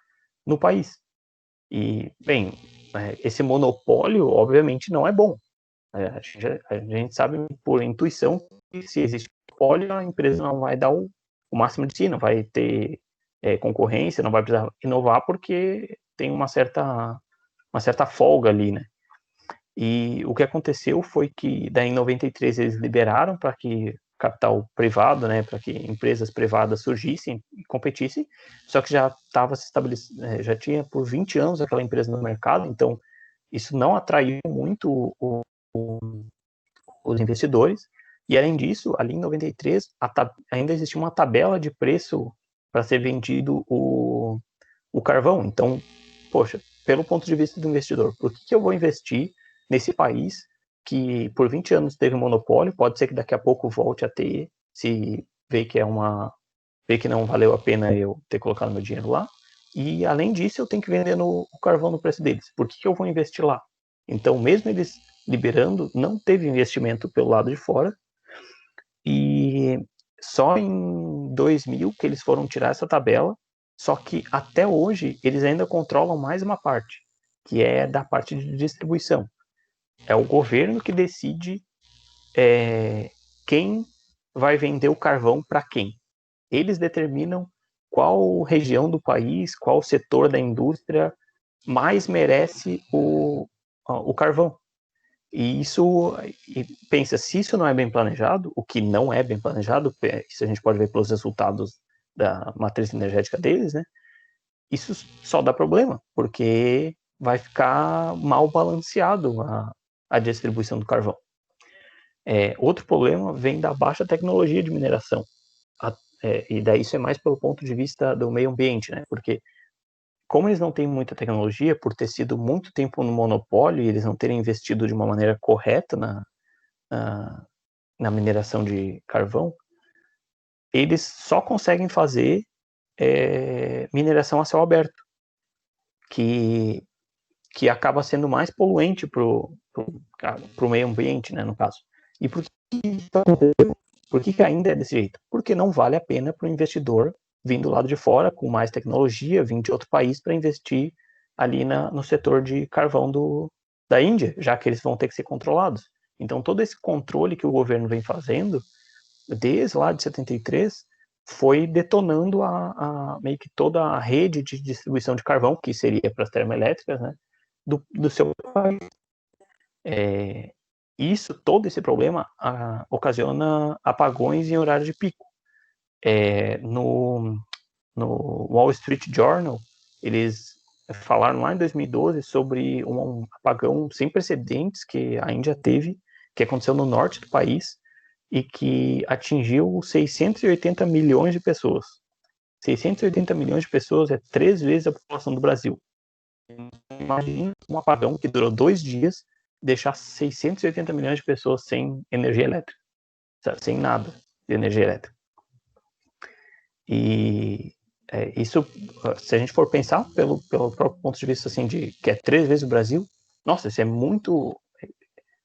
D: no país. E, bem, esse monopólio, obviamente, não é bom. A gente sabe por intuição que se existe monopólio, a empresa não vai dar o máximo de si, não vai ter concorrência, não vai precisar inovar porque tem uma certa folga ali, né? E o que aconteceu foi que daí em 93 eles liberaram para que capital privado, né, para que empresas privadas surgissem e competissem, só que já estava se estabelecendo, já tinha por 20 anos aquela empresa no mercado, então isso não atraiu muito os investidores. E além disso, ali em 93, ainda existia uma tabela de preço para ser vendido o carvão. Então, poxa, pelo ponto de vista do investidor, por que eu vou investir nesse país que por 20 anos teve monopólio? Pode ser que daqui a pouco volte a ter, se vê que não valeu a pena eu ter colocado meu dinheiro lá. E além disso, eu tenho que vender o carvão no preço deles. Por que eu vou investir lá? Então, mesmo eles liberando, não teve investimento pelo lado de fora. E só em 2000 que eles foram tirar essa tabela. Só que até hoje eles ainda controlam mais uma parte, que é da parte de distribuição. É o governo que decide quem vai vender o carvão para quem. Eles determinam qual região do país, qual setor da indústria mais merece o carvão. E isso, pensa, se isso não é bem planejado, o que não é bem planejado, isso a gente pode ver pelos resultados da matriz energética deles, né? Isso só dá problema, porque vai ficar mal balanceado a distribuição do carvão. Outro problema vem da baixa tecnologia de mineração. E daí isso é mais pelo ponto de vista do meio ambiente, né? Porque como eles não têm muita tecnologia, por ter sido muito tempo no monopólio e eles não terem investido de uma maneira correta na mineração de carvão, eles só conseguem fazer mineração a céu aberto, que acaba sendo mais poluente para o meio ambiente, né, no caso. E por que ainda é desse jeito? Porque não vale a pena para o investidor vir do lado de fora, com mais tecnologia, vir de outro país para investir ali no setor de carvão da Índia, já que eles vão ter que ser controlados. Então, todo esse controle que o governo vem fazendo, desde lá de 73, foi detonando meio que toda a rede de distribuição de carvão, que seria para as termoelétricas, né, do seu país. Todo esse problema ocasiona apagões em horário de pico. No Wall Street Journal, eles falaram lá em 2012 sobre um apagão sem precedentes que a Índia teve, que aconteceu no norte do país e que atingiu 680 milhões de pessoas. 680 milhões de pessoas é 3 vezes a população do Brasil. Imagina um apagão que durou 2 dias, deixar 680 milhões de pessoas sem energia elétrica, sem nada de energia elétrica. E isso, se a gente for pensar pelo próprio ponto de vista assim, de que é 3 vezes o Brasil, nossa, isso é muito.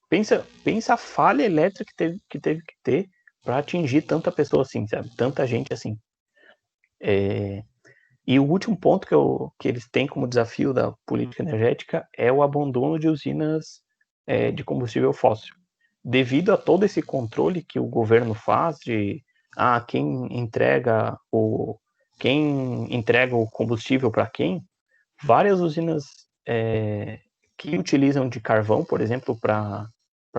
D: Pensa a falha elétrica que teve que ter para atingir tanta pessoa assim, sabe? Tanta gente assim. E o último ponto que eles têm como desafio da política energética é o abandono de usinas de combustível fóssil. Devido a todo esse controle que o governo faz de quem entrega o combustível para quem, várias usinas que utilizam de carvão, por exemplo, para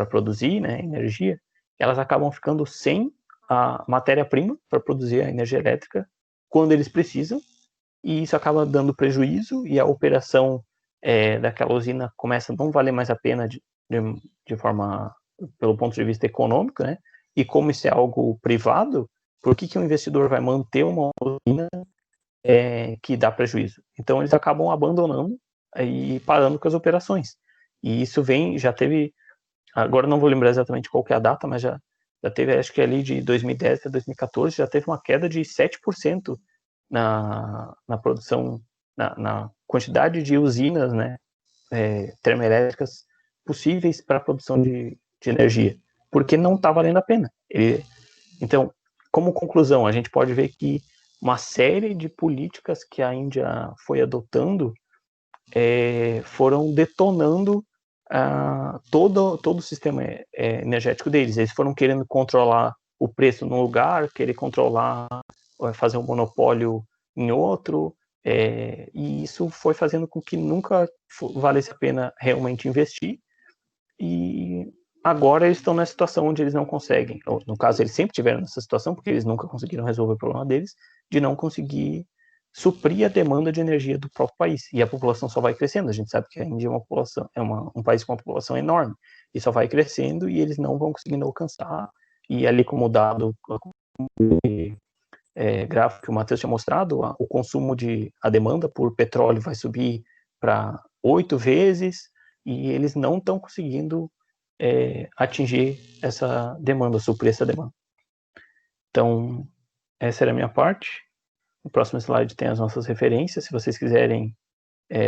D: produzir, né, energia, elas acabam ficando sem a matéria-prima para produzir a energia elétrica quando eles precisam, e isso acaba dando prejuízo, e a operação daquela usina começa a não valer mais a pena de forma, pelo ponto de vista econômico, né? E como isso é algo privado, por que o investidor vai manter uma usina que dá prejuízo? Então eles acabam abandonando e parando com as operações. E isso já teve, agora não vou lembrar exatamente qual que é a data, mas já teve, acho que ali de 2010 até 2014, já teve uma queda de 7% na produção, na quantidade de usinas, né, termoelétricas possíveis para a produção de energia, porque não está valendo a pena. Então, como conclusão, a gente pode ver que uma série de políticas que a Índia foi adotando foram detonando todo o sistema energético deles. Eles foram querendo controlar o preço num lugar, querer controlar, fazer um monopólio em outro, e isso foi fazendo com que nunca valesse a pena realmente investir, e agora eles estão nessa situação onde eles não conseguem, no caso eles sempre tiveram nessa situação, porque eles nunca conseguiram resolver o problema deles, de não conseguir suprir a demanda de energia do próprio país. E a população só vai crescendo. A gente sabe que a Índia um país com uma população enorme, e só vai crescendo e eles não vão conseguindo alcançar. E ali, como dado gráfico que o Matheus tinha mostrado, o consumo a demanda por petróleo vai subir para 8 vezes, e eles não estão conseguindo atingir essa demanda, suprir essa demanda. Então, essa era a minha parte. No próximo slide tem as nossas referências. Se vocês quiserem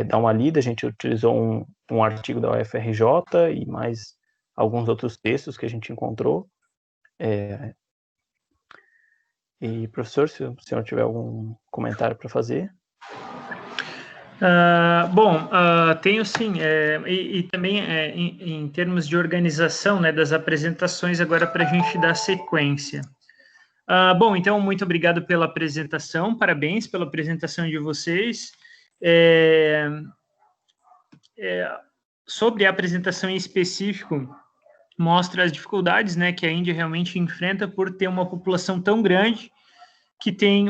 D: dar uma lida, a gente utilizou um artigo da UFRJ e mais alguns outros textos que a gente encontrou. E, professor, se o senhor tiver algum comentário para fazer.
A: Tenho sim, e também em termos de organização, né, das apresentações, agora para a gente dar sequência. Então, muito obrigado pela apresentação, parabéns pela apresentação de vocês. Sobre a apresentação em específico, mostra as dificuldades, né, que a Índia realmente enfrenta por ter uma população tão grande, que tem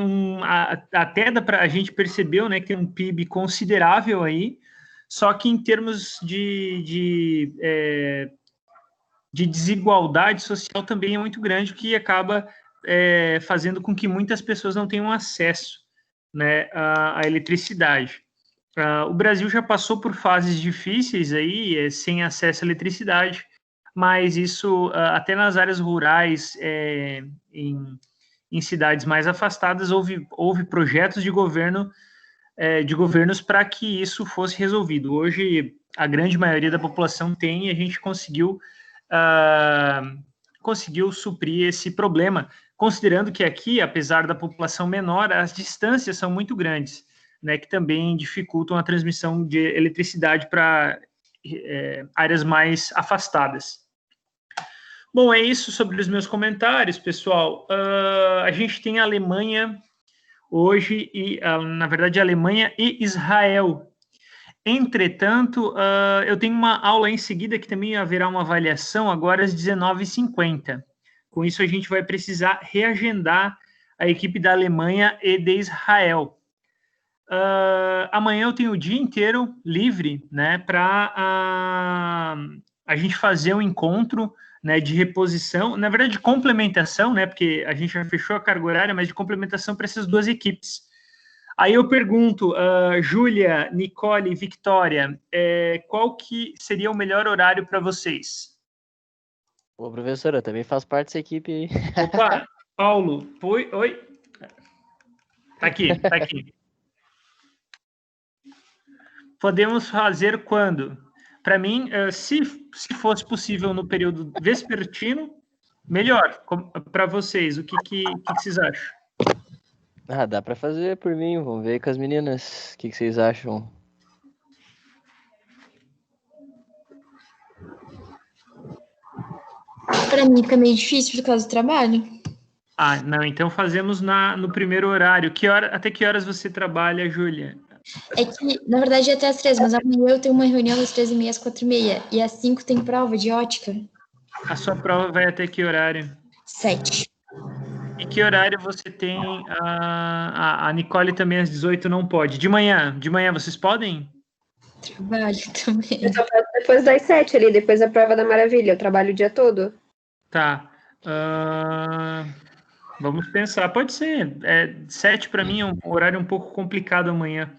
A: até a gente percebeu, né, que tem um PIB considerável aí, só que em termos de desigualdade social também é muito grande, que acaba fazendo com que muitas pessoas não tenham acesso, né, à eletricidade. O Brasil já passou por fases difíceis aí, sem acesso à eletricidade, mas isso, até nas áreas rurais, em cidades mais afastadas, houve projetos de governos para que isso fosse resolvido. Hoje, a grande maioria da população tem, e a gente conseguiu suprir esse problema, considerando que aqui, apesar da população menor, as distâncias são muito grandes, né, que também dificultam a transmissão de eletricidade para áreas mais afastadas. Bom, é isso sobre os meus comentários, pessoal. A gente tem a Alemanha hoje, na verdade, a Alemanha e Israel. Entretanto, eu tenho uma aula em seguida que também haverá uma avaliação, agora às 19h50. Com isso, a gente vai precisar reagendar a equipe da Alemanha e de Israel. Amanhã eu tenho o dia inteiro livre, né, para a gente fazer um encontro, né, de reposição, na verdade de complementação, né, porque a gente já fechou a carga horária, mas de complementação para essas duas equipes. Aí eu pergunto, Júlia, Nicole, Victória, qual que seria o melhor horário para vocês?
H: Ô, professora, eu também faço parte dessa equipe aí.
A: Opa, Paulo, oi? Tá aqui. Podemos fazer quando? Para mim, se fosse possível no período vespertino, melhor. Para vocês, o que vocês acham?
H: Dá pra fazer por mim. Vamos ver com as meninas. O que vocês acham?
I: Para mim fica meio difícil por causa do trabalho.
A: Não, então fazemos no primeiro horário. Até que horas você trabalha, Júlia?
I: É que, na verdade, é até às 3, mas amanhã eu tenho uma reunião das 3h30 às 4h30. E às 5 tem prova de ótica.
A: A sua prova vai até que horário?
I: 7.
A: E que horário você tem? A Nicole também às 18 não pode. De manhã vocês podem?
I: Trabalho também.
J: Eu só faço depois das 7 ali, depois da prova da maravilha. Eu trabalho o dia todo.
A: Tá. Vamos pensar. Pode ser. 7 para mim é um horário um pouco complicado amanhã.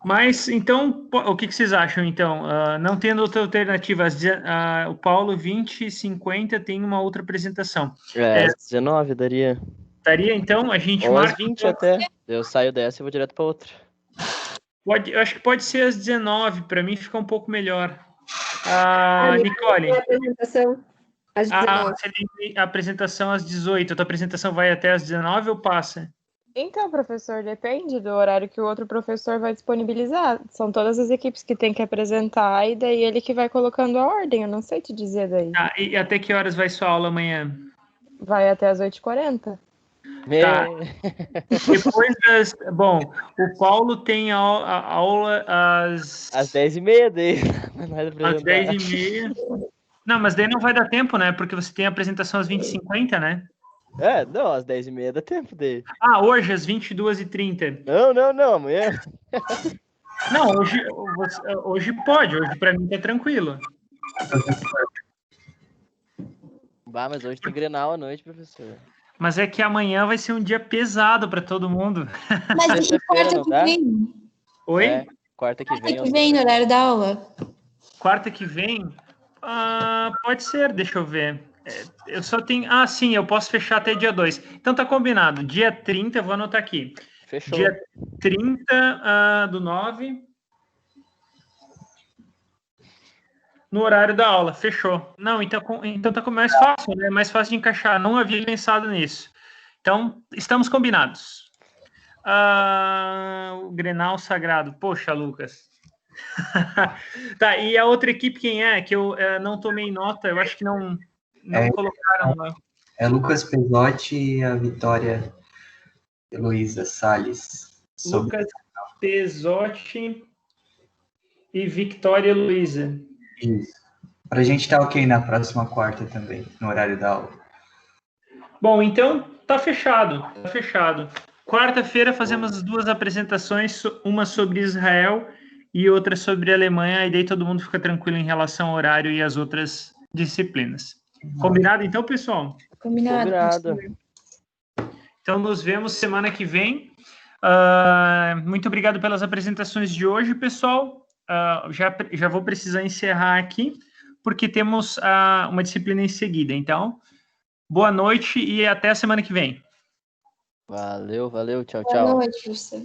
A: Mas, então, o que vocês acham, então? Não tendo outra alternativa, o Paulo, 20h50, tem uma outra apresentação.
H: Às 19 daria.
A: Daria, então? A gente
H: ou
A: marca...
H: às 20 até. Eu saio dessa e vou direto para outra.
A: Eu acho que pode ser às 19, para mim fica um pouco melhor. Nicole.
J: A apresentação às 19.
A: A apresentação às 18. A tua apresentação vai até às 19 ou passa?
E: Então, professor, depende do horário que o outro professor vai disponibilizar. São todas as equipes que tem que apresentar e daí ele que vai colocando a ordem. Eu não sei te dizer daí.
A: E até que horas vai sua aula amanhã?
E: Vai até às 8h40.
A: Tá. Depois Bom, o Paulo tem a aula às
H: 10h30 daí.
A: Às 10h30. Não, mas daí não vai dar tempo, né? Porque você tem a apresentação às 20h50, né?
H: Não, às 10h30 dá tempo dele.
A: Ah, hoje, às 22h30.
H: Não, amanhã.
A: Não, hoje pode, hoje pra mim tá tranquilo.
H: Bah, mas hoje tem Grenal à noite, professor.
A: Mas é que amanhã vai ser um dia pesado pra todo mundo.
I: Mas e quarta que vem?
A: Oi?
H: Quarta que vem.
I: Quarta que vem, no horário da aula.
A: Quarta que vem? Pode ser, deixa eu ver. Eu só tenho... sim, eu posso fechar até dia 2. Então tá combinado. Dia 30, eu vou anotar aqui.
H: Fechou.
A: Dia 30 do 9. No horário da aula, fechou. Não, então tá mais fácil, né? Mais fácil de encaixar. Não havia pensado nisso. Então, estamos combinados. O Grenal Sagrado. Poxa, Lucas. Tá, e a outra equipe quem é? Que eu não tomei nota, eu acho que não colocaram lá.
B: É Lucas Pesotti e a Vitória Heloísa Salles.
A: Lucas Pesotti e Victória Luiza.
B: Isso. Pra gente tá ok na próxima quarta também, no horário da aula.
A: Bom, então tá fechado. Quarta-feira fazemos as 2 apresentações, uma sobre Israel e outra sobre a Alemanha, e daí todo mundo fica tranquilo em relação ao horário e as outras disciplinas. Combinado então, pessoal?
I: Combinado.
A: Então nos vemos semana que vem. Muito obrigado pelas apresentações de hoje, pessoal. Já vou precisar encerrar aqui, porque temos uma disciplina em seguida. Então, boa noite e até a semana que vem.
H: Valeu, tchau,
I: Boa noite, professor.